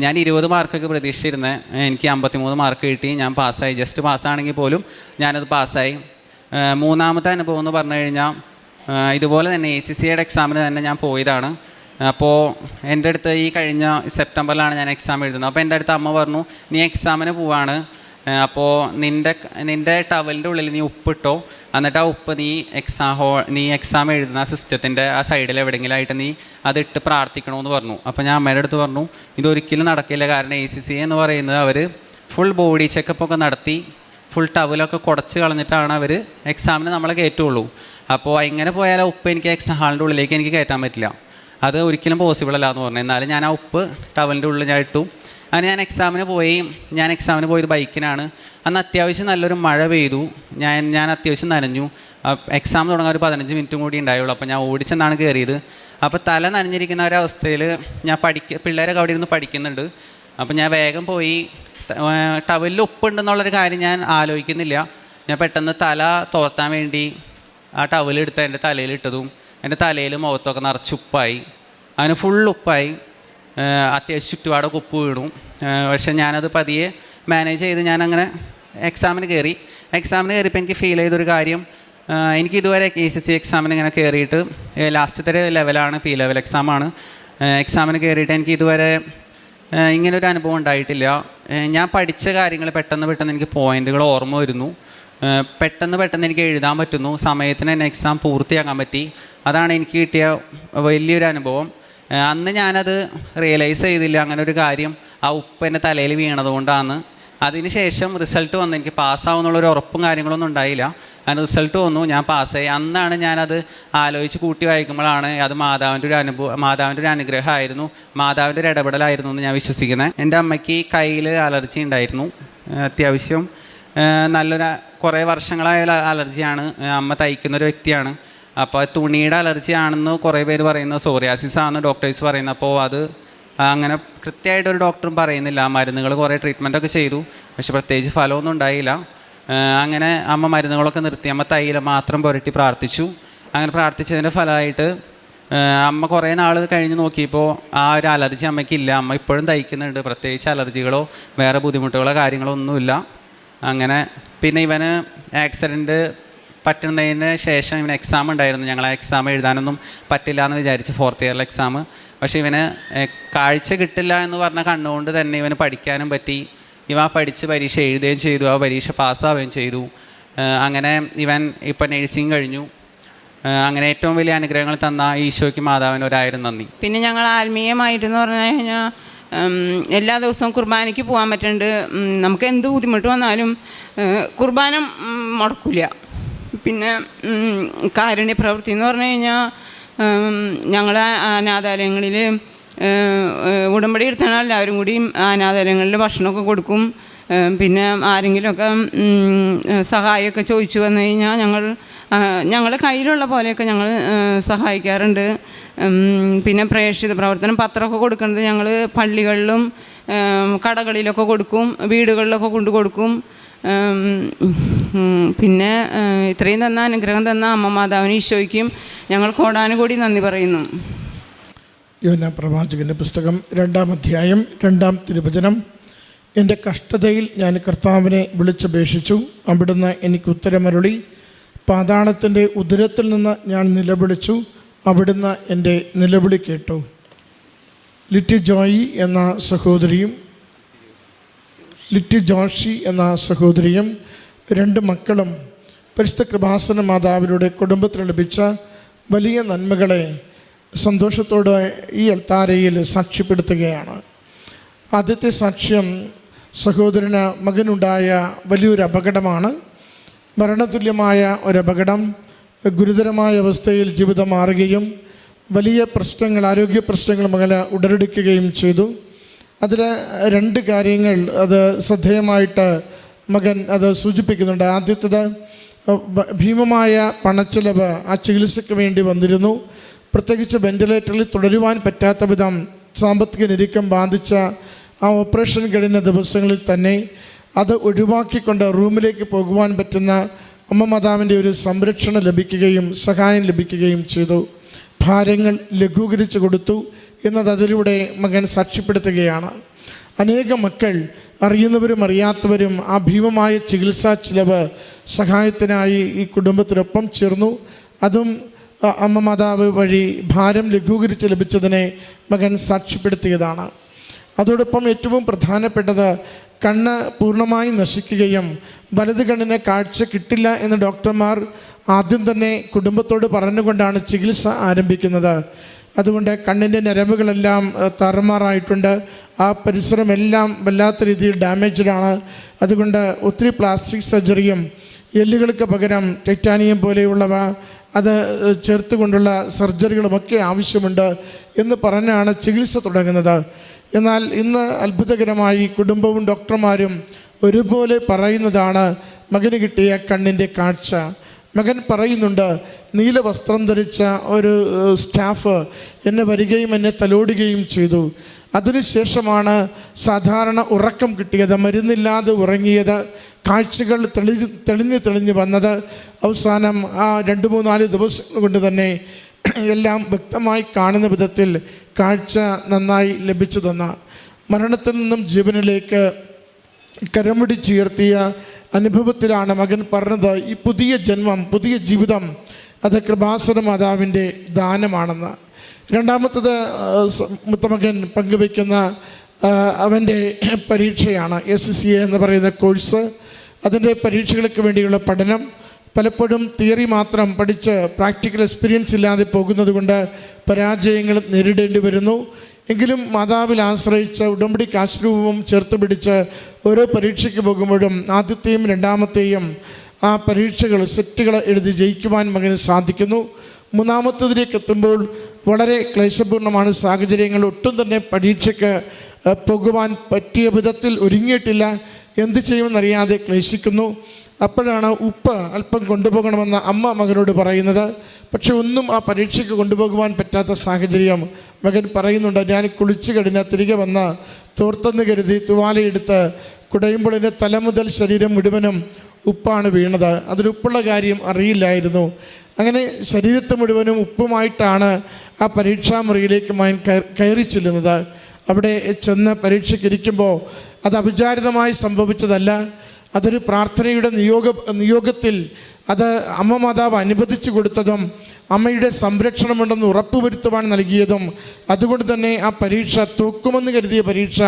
ഞാൻ 20 മാർക്കൊക്കെ പ്രതീക്ഷിച്ചിരുന്നത്, എനിക്ക് 53 മാർക്ക് കിട്ടി. ഞാൻ പാസ്സായി. ജസ്റ്റ് പാസ്സാണെങ്കിൽ പോലും ഞാനത് പാസ്സായി. മൂന്നാമത്തെ അനുഭവം എന്ന് പറഞ്ഞു കഴിഞ്ഞാൽ ഇതുപോലെ തന്നെ ACCയുടെ എക്സാമിന് തന്നെ ഞാൻ പോയതാണ്. അപ്പോൾ എൻ്റെ അടുത്ത് ഈ കഴിഞ്ഞ സെപ്റ്റംബറിലാണ് ഞാൻ എക്സാം എഴുതുന്നത്. അപ്പോൾ എൻ്റെ അടുത്ത് അമ്മ പറഞ്ഞു, നീ എക്സാമിന് പോവാണ്, അപ്പോൾ നിൻ്റെ ടവലിൻ്റെ ഉള്ളിൽ നീ ഉപ്പിട്ടോ, എന്നിട്ട് ആ ഉപ്പ് നീ എക്സാം എഴുതുന്ന സിസ്റ്റത്തിൻ്റെ ആ സൈഡിൽ എവിടെയെങ്കിലും ആയിട്ട് നീ അതിട്ട് പ്രാർത്ഥിക്കണമെന്ന് പറഞ്ഞു. അപ്പോൾ ഞാൻ അമ്മയുടെ അടുത്ത് പറഞ്ഞു, ഇതൊരിക്കലും നടക്കില്ല. കാരണം ACC എന്ന് പറയുന്നത് അവർ ഫുൾ ബോഡി ചെക്കപ്പൊക്കെ നടത്തി ഫുൾ ടവലൊക്കെ കുടച്ച് കളഞ്ഞിട്ടാണ് അവർ എക്സാമിന് നമ്മളെ കയറ്റുള്ളൂ. അപ്പോൾ ഇങ്ങനെ പോയാൽ ആ ഉപ്പ് എനിക്ക് എക്സാം ഹാളിൻ്റെ ഉള്ളിലേക്ക് എനിക്ക് കയറ്റാൻ പറ്റില്ല. അത് ഒരിക്കലും പോസിബിൾ അല്ല എന്ന് പറഞ്ഞു. എന്നാലും ഞാൻ ആ ഉപ്പ് ടവലിൻ്റെ ഉള്ളിൽ ഞാൻ ഇട്ടു. അങ്ങനെ ഞാൻ എക്സാമിന് പോയത് ബൈക്കിനാണ്. അന്ന് അത്യാവശ്യം നല്ലൊരു മഴ പെയ്തു. ഞാൻ അത്യാവശ്യം നനഞ്ഞു. എക്സാം തുടങ്ങാൻ ഒരു 15 മിനിറ്റും കൂടി ഉണ്ടായുള്ളൂ. അപ്പോൾ ഞാൻ ഓടിച്ചെന്നാണ് കയറിയത്. അപ്പോൾ തല നനഞ്ഞിരിക്കുന്ന ഒരവസ്ഥയിൽ ഞാൻ പിള്ളേരൊക്കെ അവിടെ ഇരുന്ന് പഠിക്കുന്നുണ്ട്. അപ്പോൾ ഞാൻ വേഗം പോയി. ടവലിൽ ഉപ്പുണ്ടെന്നുള്ളൊരു കാര്യം ഞാൻ ആലോചിക്കുന്നില്ല. ഞാൻ പെട്ടെന്ന് തല തോർത്താൻ വേണ്ടി ആ ടവലെടുത്ത് എൻ്റെ തലയിലിട്ടതും എൻ്റെ തലയിൽ മുഖത്തൊക്കെ നിറച്ച് ഉപ്പായി. അതിന് ഫുൾ ഉപ്പായി. അത്യാവശ്യം ചുറ്റുപാടൊക്കെ ഉപ്പ് വീണു. പക്ഷേ ഞാനത് പതിയെ മാനേജ് ചെയ്ത് ഞാനങ്ങനെ എക്സാമിന് കയറിയപ്പോൾ എനിക്ക് ഫീൽ ചെയ്തൊരു കാര്യം, എനിക്കിതുവരെ SSC എക്സാമിന് ഇങ്ങനെ കയറിയിട്ട് ലാസ്റ്റത്തെ ലെവലാണ്, P ലെവൽ എക്സാമാണ്. എക്സാമിന് കയറിയിട്ട് എനിക്ക് ഇതുവരെ ഇങ്ങനൊരു അനുഭവം ഉണ്ടായിട്ടില്ല. ഞാൻ പഠിച്ച കാര്യങ്ങൾ പെട്ടെന്ന് എനിക്ക് പോയിൻ്റുകൾ ഓർമ്മ വരുന്നു. പെട്ടെന്ന് എനിക്ക് എഴുതാൻ പറ്റുന്നു. സമയത്തിന് തന്നെ എക്സാം പൂർത്തിയാക്കാൻ പറ്റി. അതാണ് എനിക്ക് കിട്ടിയ വലിയൊരു അനുഭവം. അന്ന് ഞാനത് റിയലൈസ് ചെയ്തില്ല അങ്ങനെ ഒരു കാര്യം ആ ഉപ്പ് എൻ്റെ തലയിൽ വീണതുകൊണ്ടാണ്. അതിന് ശേഷം റിസൾട്ട് വന്ന് എനിക്ക് പാസ്സാവുന്നുള്ളൊരു ഉറപ്പും കാര്യങ്ങളൊന്നും ഉണ്ടായില്ല. അതിന് റിസൾട്ട് വന്നു, ഞാൻ പാസ്സായി. അന്നാണ് ഞാനത് ആലോചിച്ച് കൂട്ടി വായിക്കുമ്പോഴാണ് അത് മാതാവിൻ്റെ ഒരു അനുഗ്രഹമായിരുന്നു, മാതാവിൻ്റെ ഒരു ഇടപെടലായിരുന്നു എന്ന് ഞാൻ വിശ്വസിക്കുന്നത്. എൻ്റെ അമ്മയ്ക്ക് കയ്യിൽ അലർജി ഉണ്ടായിരുന്നു. അത്യാവശ്യം നല്ലൊരു കുറേ വർഷങ്ങളായ അലർജിയാണ്. അമ്മ തയ്ക്കുന്നൊരു വ്യക്തിയാണ്. അപ്പോൾ തുണിയുടെ അലർജി ആണെന്ന് കുറേ പേര് പറയുന്നു, സോറിയാസിസ് ആണെന്ന് ഡോക്ടേഴ്സ് പറയുന്നത്. അപ്പോൾ അത് അങ്ങനെ കൃത്യമായിട്ടൊരു ഡോക്ടറും പറയുന്നില്ല. മരുന്നുകൾ കുറേ ട്രീറ്റ്മെൻറ്റൊക്കെ ചെയ്തു, പക്ഷെ പ്രത്യേകിച്ച് ഫലമൊന്നും ഉണ്ടായില്ല. അങ്ങനെ അമ്മ മരുന്നുകളൊക്കെ നിർത്തി. അമ്മ തൈലം മാത്രം പുരട്ടി പ്രാർത്ഥിച്ചു. അങ്ങനെ പ്രാർത്ഥിച്ചതിൻ്റെ ഫലമായിട്ട് അമ്മ കുറേ നാൾ കഴിഞ്ഞ് നോക്കിയപ്പോൾ ആ ഒരു അലർജി അമ്മയ്ക്കില്ല. അമ്മ ഇപ്പോഴും തയ്ക്കുന്നുണ്ട്. പ്രത്യേകിച്ച് അലർജികളോ വേറെ ബുദ്ധിമുട്ടുകളോ കാര്യങ്ങളോ ഒന്നുമില്ല. അങ്ങനെ പിന്നെ ഇവന് ആക്സിഡൻറ്റ് പറ്റുന്നതിന് ശേഷം ഇവന് എക്സാം ഉണ്ടായിരുന്നു. ഞങ്ങൾ ആ എക്സാം എഴുതാനൊന്നും പറ്റില്ല എന്ന് വിചാരിച്ച് 4th ഇയറിലെ എക്സാം. പക്ഷേ ഇവന് കാഴ്ച കിട്ടില്ല എന്ന് പറഞ്ഞ കണ്ണുകൊണ്ട് തന്നെ ഇവന് പഠിക്കാനും പറ്റി. ഇവ പഠിച്ച് പരീക്ഷ എഴുതുകയും ചെയ്തു. ആ പരീക്ഷ പാസ്സാവുകയും ചെയ്തു. അങ്ങനെ ഇവൻ ഇപ്പം നഴ്സിംഗ് കഴിഞ്ഞു. അങ്ങനെ ഏറ്റവും വലിയ അനുഗ്രഹങ്ങൾ തന്ന ഈശോയ്ക്ക് മാതാവിന് 1000 നന്ദി. പിന്നെ ഞങ്ങൾ ആത്മീയമായിട്ടെന്ന് പറഞ്ഞു കഴിഞ്ഞാൽ എല്ലാ ദിവസവും കുർബാനയ്ക്ക് പോകാൻ പറ്റുന്നുണ്ട്. നമുക്ക് എന്ത് ബുദ്ധിമുട്ട് വന്നാലും കുർബാന മുടക്കില്ല. പിന്നെ കാരുണ്യ പ്രവൃത്തി എന്ന് പറഞ്ഞു കഴിഞ്ഞാൽ ഞങ്ങളുടെ അനാഥാലയങ്ങളിൽ ഉടമ്പടി എടുത്താണ് എല്ലാവരും കൂടി അനാഥാലയങ്ങളിൽ ഭക്ഷണമൊക്കെ കൊടുക്കും. പിന്നെ ആരെങ്കിലുമൊക്കെ സഹായമൊക്കെ ചോദിച്ചു വന്നു കഴിഞ്ഞാൽ ഞങ്ങളുടെ കയ്യിലുള്ള പോലെയൊക്കെ ഞങ്ങൾ സഹായിക്കാറുണ്ട്. പിന്നെ പ്രേക്ഷിത പ്രവർത്തനം പത്രമൊക്കെ കൊടുക്കുന്നത് ഞങ്ങൾ പള്ളികളിലും കടകളിലൊക്കെ കൊടുക്കും, വീടുകളിലൊക്കെ കൊണ്ടു കൊടുക്കും. പിന്നെ ഇത്രയും തന്ന അനുഗ്രഹം തന്ന അമ്മ മാതാവിന് ഈശോയ്ക്കും ഞങ്ങൾ കോടാനുകൂടി നന്ദി പറയുന്നു. യോഹന്നാൻ പ്രവാചകൻ്റെ പുസ്തകം 2-ാം അധ്യായം 2-ാം തിരുവചനം. എൻ്റെ കഷ്ടതയിൽ ഞാൻ കർത്താവിനെ വിളിച്ചപേക്ഷിച്ചു, അവിടുന്ന് എനിക്ക് ഉത്തരമരുളി. പാതാളത്തിൻ്റെ ഉദരത്തിൽ നിന്ന് ഞാൻ നിലവിളിച്ചു, അവിടുന്ന് എൻ്റെ നിലവിളി കേട്ടു. ലിറ്റി ജോഷി എന്ന സഹോദരിയും 2 മക്കളും പരിശുദ്ധ കൃപാസന മാതാവിലൂടെ കുടുംബത്തിന് ലഭിച്ച വലിയ നന്മകളെ സന്തോഷത്തോടെ ഈ അൾത്താരയിൽ സാക്ഷ്യപ്പെടുത്തുകയാണ്. ആദ്യത്തെ സാക്ഷ്യം സഹോദരന് മകനുണ്ടായ വലിയൊരു അപകടമാണ്. മരണതുല്യമായ ഒരപകടം. ഗുരുതരമായ അവസ്ഥയിൽ ജീവിതം മാറുകയും വലിയ പ്രശ്നങ്ങൾ, ആരോഗ്യ പ്രശ്നങ്ങൾ മകന് ഉടലെടുക്കുകയും ചെയ്തു. അതിൽ 2 കാര്യങ്ങൾ അത് ശ്രദ്ധേയമായിട്ട് മകൻ അത് സൂചിപ്പിക്കുന്നുണ്ട്. ആദ്യത്തേത് ഭീമമായ പണച്ചെലവ് ആ ചികിത്സയ്ക്ക് വേണ്ടി വന്നിരുന്നു. പ്രത്യേകിച്ച് വെന്റിലേറ്ററിൽ തുടരുവാൻ പറ്റാത്ത വിധം സാമ്പത്തിക ഞെരുക്കം ബാധിച്ച ആ ഓപ്പറേഷൻ കഴിഞ്ഞ ദിവസങ്ങളിൽ തന്നെ അത് ഒഴിവാക്കിക്കൊണ്ട് റൂമിലേക്ക് പോകുവാൻ പറ്റുന്ന അമ്മ മാതാവിൻ്റെ ഒരു സംരക്ഷണം ലഭിക്കുകയും സഹായം ലഭിക്കുകയും ചെയ്തു. ഭാരങ്ങൾ ലഘൂകരിച്ചു കൊടുത്തു എന്നത് അതിലൂടെ മകൻ സാക്ഷ്യപ്പെടുത്തുകയാണ്. അനേകം മക്കൾ അറിയുന്നവരും അറിയാത്തവരും ആ ഭീമമായ ചികിത്സാ ചിലവ് സഹായത്തിനായി ഈ കുടുംബത്തിനൊപ്പം ചേർന്നു. അതും അമ്മ മാതാവ് വഴി ഭാരം ലഘൂകരിച്ച് ലഭിച്ചതിനെ മകൻ സാക്ഷ്യപ്പെടുത്തിയതാണ്. അതോടൊപ്പം ഏറ്റവും പ്രധാനപ്പെട്ടത് കണ്ണ് പൂർണ്ണമായി നശിക്കുകയും വലത് കണ്ണിന് കാഴ്ച കിട്ടില്ല എന്ന് ഡോക്ടർമാർ ആദ്യം തന്നെ കുടുംബത്തോട് പറഞ്ഞുകൊണ്ടാണ് ചികിത്സ ആരംഭിക്കുന്നത്. അതുകൊണ്ട് കണ്ണിൻ്റെ ഞരമ്പുകളെല്ലാം താറുമാറായിട്ടുണ്ട്. ആ പരിസരമെല്ലാം വല്ലാത്ത രീതിയിൽ ഡാമേജ്ഡാണ്. അതുകൊണ്ട് ഒത്തിരി പ്ലാസ്റ്റിക് സർജറിയും എല്ലുകൾക്ക് പകരം ടൈറ്റാനിയം പോലെയുള്ളവ അത് ചേർത്തുകൊണ്ടുള്ള സർജറികളുമൊക്കെ ആവശ്യമുണ്ട് എന്ന് പറഞ്ഞാണ് ചികിത്സ തുടങ്ങുന്നത്. എന്നാൽ ഇന്ന് അത്ഭുതകരമായി കുടുംബവും ഡോക്ടർമാരും ഒരുപോലെ പറയുന്നതാണ് മകന് കിട്ടിയ കണ്ണിൻ്റെ കാഴ്ച. മകൻ പറയുന്നുണ്ട്, നീല വസ്ത്രം ധരിച്ച ഒരു സ്റ്റാഫ് എന്നെ വരികയും എന്നെ തലോടുകയും ചെയ്തു. അതിനുശേഷമാണ് സാധാരണ ഉറക്കം കിട്ടിയത്, മരുന്നില്ലാതെ ഉറങ്ങിയത്. കാഴ്ചകൾ തെളിഞ്ഞു വന്നത്. അവസാനം ആ 2-3-4 ദിവസം കൊണ്ട് തന്നെ എല്ലാം വ്യക്തമായി കാണുന്ന വിധത്തിൽ കാഴ്ച നന്നായി ലഭിച്ചു തന്ന, മരണത്തിൽ നിന്നും ജീവനിലേക്ക് കരമുടിച്ചുയർത്തിയ അനുഭവത്തിലാണ് മകൻ പറഞ്ഞത്, ഈ പുതിയ ജന്മം, പുതിയ ജീവിതം അത് കൃപാസന മാതാവിൻ്റെ ദാനമാണെന്ന്. രണ്ടാമത്തത് മുത്തമകൻ പങ്കുവയ്ക്കുന്ന അവൻ്റെ പരീക്ഷയാണ്. SCCA എന്ന് പറയുന്ന കോഴ്സ്. അതിൻ്റെ പരീക്ഷകൾക്ക് വേണ്ടിയുള്ള പഠനം. പലപ്പോഴും തിയറി മാത്രം പഠിച്ച് പ്രാക്ടിക്കൽ എക്സ്പീരിയൻസ് ഇല്ലാതെ പോകുന്നത് കൊണ്ട് പരാജയങ്ങൾ നേരിടേണ്ടി വരുന്നു. എങ്കിലും മാതാവിൽ ആശ്രയിച്ച് ഉടമ്പടി കാശ്രൂപവും ചേർത്ത് പിടിച്ച് ഓരോ പരീക്ഷയ്ക്ക് പോകുമ്പോഴും ആദ്യത്തെയും രണ്ടാമത്തെയും ആ പരീക്ഷകൾ, സെറ്റുകൾ എഴുതി ജയിക്കുവാൻ മകന് സാധിക്കുന്നു. മൂന്നാമത്തതിലേക്ക് എത്തുമ്പോൾ വളരെ ക്ലേശപൂർണ്ണമാണ് സാഹചര്യങ്ങൾ. ഒട്ടും തന്നെ പരീക്ഷയ്ക്ക് പോകുവാൻ പറ്റിയ വിധത്തിൽ ഒരുങ്ങിയിട്ടില്ല. എന്ത് ചെയ്യുമെന്നറിയാതെ ക്ലേശിക്കുന്നു. അപ്പോഴാണ് ഉപ്പ് അല്പം കൊണ്ടുപോകണമെന്ന് അമ്മ മകനോട് പറയുന്നത്. പക്ഷെ ഒന്നും ആ പരീക്ഷയ്ക്ക് കൊണ്ടുപോകുവാൻ പറ്റാത്ത സാഹചര്യം. മകൻ പറയുന്നുണ്ട്, ഞാൻ കുളിച്ചു കഴിഞ്ഞാൽ തിരികെ വന്ന് തോർത്തെന്ന് കരുതി തുവാലയെടുത്ത് കുടയുമ്പോൾ എൻ്റെ തല മുതൽ ശരീരം മുഴുവനും ഉപ്പാണ് വീണത്. അതിലുപ്പുള്ള കാര്യം അറിയില്ലായിരുന്നു. അങ്ങനെ ശരീരത്ത് മുഴുവനും ഉപ്പുമായിട്ടാണ് ആ പരീക്ഷാമുറിയിലേക്ക് മകൻ കയറി ചെല്ലുന്നത്. അവിടെ ചെന്ന് പരീക്ഷയ്ക്കിരിക്കുമ്പോൾ അത് അവിചാരിതമായി സംഭവിച്ചതല്ല. അതൊരു പ്രാർത്ഥനയുടെ നിയോഗത്തിൽ അത് അമ്മ മാതാവ് അനുവദിച്ചു കൊടുത്തതും അമ്മയുടെ സംരക്ഷണമുണ്ടെന്ന് ഉറപ്പുവരുത്തുവാൻ നൽകിയതും, അതുകൊണ്ട് തന്നെ ആ പരീക്ഷ തോക്കുമെന്ന് കരുതിയ പരീക്ഷ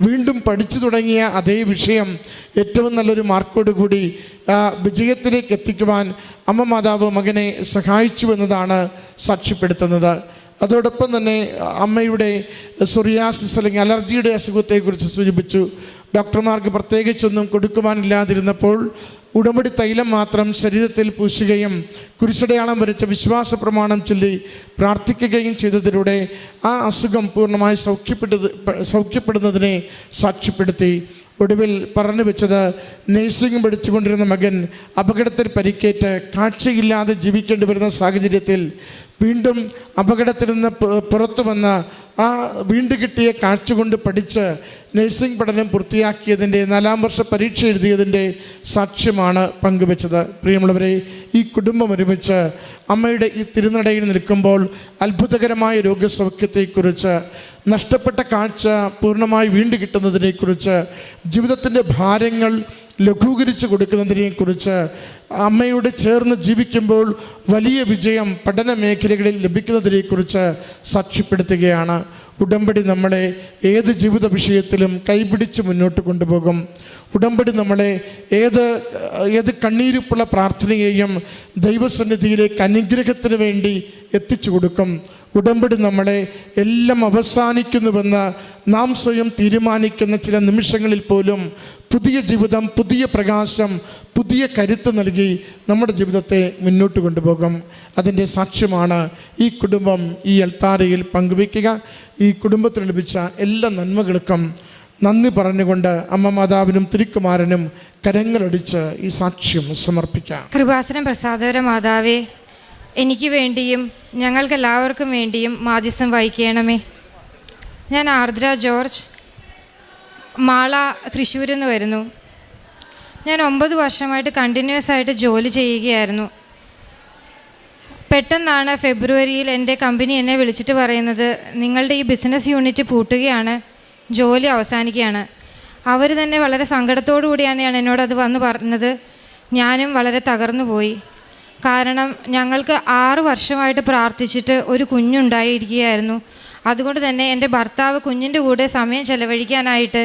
വീണ്ടും പഠിച്ചു തുടങ്ങിയ അതേ വിഷയം ഏറ്റവും നല്ലൊരു മാർക്കോടുകൂടി വിജയത്തിലേക്ക് എത്തിക്കുവാൻ അമ്മ മാതാവ് മകനെ സഹായിച്ചു എന്നതാണ് സാക്ഷ്യപ്പെടുത്തുന്നത്. അതോടൊപ്പം തന്നെ അമ്മയുടെ സോറിയാസിസ് അല്ലെങ്കിൽ അലർജിയുടെ അസുഖത്തെക്കുറിച്ച് സൂചിപ്പിച്ചു. ഡോക്ടർമാർക്ക് പ്രത്യേകിച്ചൊന്നും കൊടുക്കുവാനില്ലാതിരുന്നപ്പോൾ ഉടമ്പടി തൈലം മാത്രം ശരീരത്തിൽ പൂശുകയും കുരിശടയാളം വരച്ച വിശ്വാസ പ്രമാണം ചൊല്ലി പ്രാർത്ഥിക്കുകയും ചെയ്തതിലൂടെ ആ അസുഖം പൂർണ്ണമായി സൗഖ്യപ്പെടുന്നതിനെ സാക്ഷ്യപ്പെടുത്തി. ഒടുവിൽ പറഞ്ഞു വെച്ചത്, നേഴ്സിംഗ് പഠിച്ചുകൊണ്ടിരുന്ന മകൻ അപകടത്തിൽ പരിക്കേറ്റ് കാഴ്ചയില്ലാതെ ജീവിക്കേണ്ടി വരുന്ന സാഹചര്യത്തിൽ വീണ്ടും അപകടത്തിൽ നിന്ന് പുറത്തു വന്ന് ആ വീണ്ടും കിട്ടിയ കാഴ്ച കൊണ്ട് പഠിച്ച് നഴ്സിംഗ് പഠനം പൂർത്തിയാക്കിയതിൻ്റെ 4ാം വർഷ പരീക്ഷ എഴുതിയതിൻ്റെ സാക്ഷ്യമാണ് പങ്കുവെച്ചത്. പ്രിയമുള്ളവരെ, ഈ കുടുംബം ഒരുമിച്ച് അമ്മയുടെ ഈ തിരുനടയിൽ നിൽക്കുമ്പോൾ അത്ഭുതകരമായ രോഗസൗഖ്യത്തെക്കുറിച്ച്, നഷ്ടപ്പെട്ട കാഴ്ച പൂർണ്ണമായി വീണ്ടും കിട്ടുന്നതിനെക്കുറിച്ച്, ജീവിതത്തിൻ്റെ ഭാരങ്ങൾ ലഘൂകരിച്ച് കൊടുക്കുന്നതിനെക്കുറിച്ച്, അമ്മയോട് ചേർന്ന് ജീവിക്കുമ്പോൾ വലിയ വിജയം പഠന മേഖലകളിൽ ലഭിക്കുന്നതിനെക്കുറിച്ച് സാക്ഷ്യപ്പെടുത്തുകയാണ്. ഉടമ്പടി നമ്മളെ ഏത് ജീവിത വിഷയത്തിലും കൈപിടിച്ച് മുന്നോട്ട് കൊണ്ടുപോകും. ഉടമ്പടി നമ്മളെ ഏത് കണ്ണീരുപ്പുള്ള പ്രാർത്ഥനയെയും ദൈവസന്നിധിയിലേക്ക് അനുഗ്രഹത്തിന് വേണ്ടി എത്തിച്ചു കൊടുക്കും. ഉടമ്പടി നമ്മളെ എല്ലാം അവസാനിക്കുന്നുവെന്ന് നാം സ്വയം തീരുമാനിക്കുന്ന ചില നിമിഷങ്ങളിൽ പോലും പുതിയ ജീവിതം, പുതിയ പ്രകാശം, പുതിയ കരുത്ത് നൽകി നമ്മുടെ ജീവിതത്തെ മുന്നോട്ട് കൊണ്ടുപോകും. അതിൻ്റെ സാക്ഷ്യമാണ് ഈ കുടുംബം ഈ അൾത്താരയിൽ പങ്കുവയ്ക്കുക. ഈ കുടുംബത്തിന് ലഭിച്ച എല്ലാ നന്മകൾക്കും നന്ദി പറഞ്ഞുകൊണ്ട് അമ്മ മാതാവിനും തിരുക്കുമാരനും കരങ്ങളടിച്ച് ഈ സാക്ഷ്യം സമർപ്പിക്കാം. കൃപാസനം പ്രസാദകര മാതാവേ, എനിക്ക് വേണ്ടിയും ഞങ്ങൾക്കെല്ലാവർക്കും വേണ്ടിയും മാധ്യസ്ഥം വഹിക്കണമേ. ഞാൻ ആർദ്ര ജോർജ്, മാള, തൃശ്ശൂരിൽ നിന്ന് വരുന്നു. ഞാൻ 9 വർഷമായിട്ട് കണ്ടിന്യൂസ് ആയിട്ട് ജോലി ചെയ്യുകയായിരുന്നു. പെട്ടെന്നാണ് ഫെബ്രുവരിയിൽ എൻ്റെ കമ്പനി എന്നെ വിളിച്ചിട്ട് പറയുന്നത്, നിങ്ങളുടെ ഈ ബിസിനസ് യൂണിറ്റ് പൂട്ടുകയാണ്, ജോലി അവസാനിക്കുകയാണ്. അവർ തന്നെ വളരെ സങ്കടത്തോടു കൂടിയാണ് എന്നോട് അത് വന്ന് പറഞ്ഞത്. ഞാനും വളരെ തകർന്നു പോയി. കാരണം ഞങ്ങൾക്ക് 6 വർഷമായിട്ട് പ്രാർത്ഥിച്ചിട്ട് ഒരു കുഞ്ഞുണ്ടായിരിക്കുകയായിരുന്നു. അതുകൊണ്ട് തന്നെ എൻ്റെ ഭർത്താവ് കുഞ്ഞിൻ്റെ കൂടെ സമയം ചെലവഴിക്കാനായിട്ട്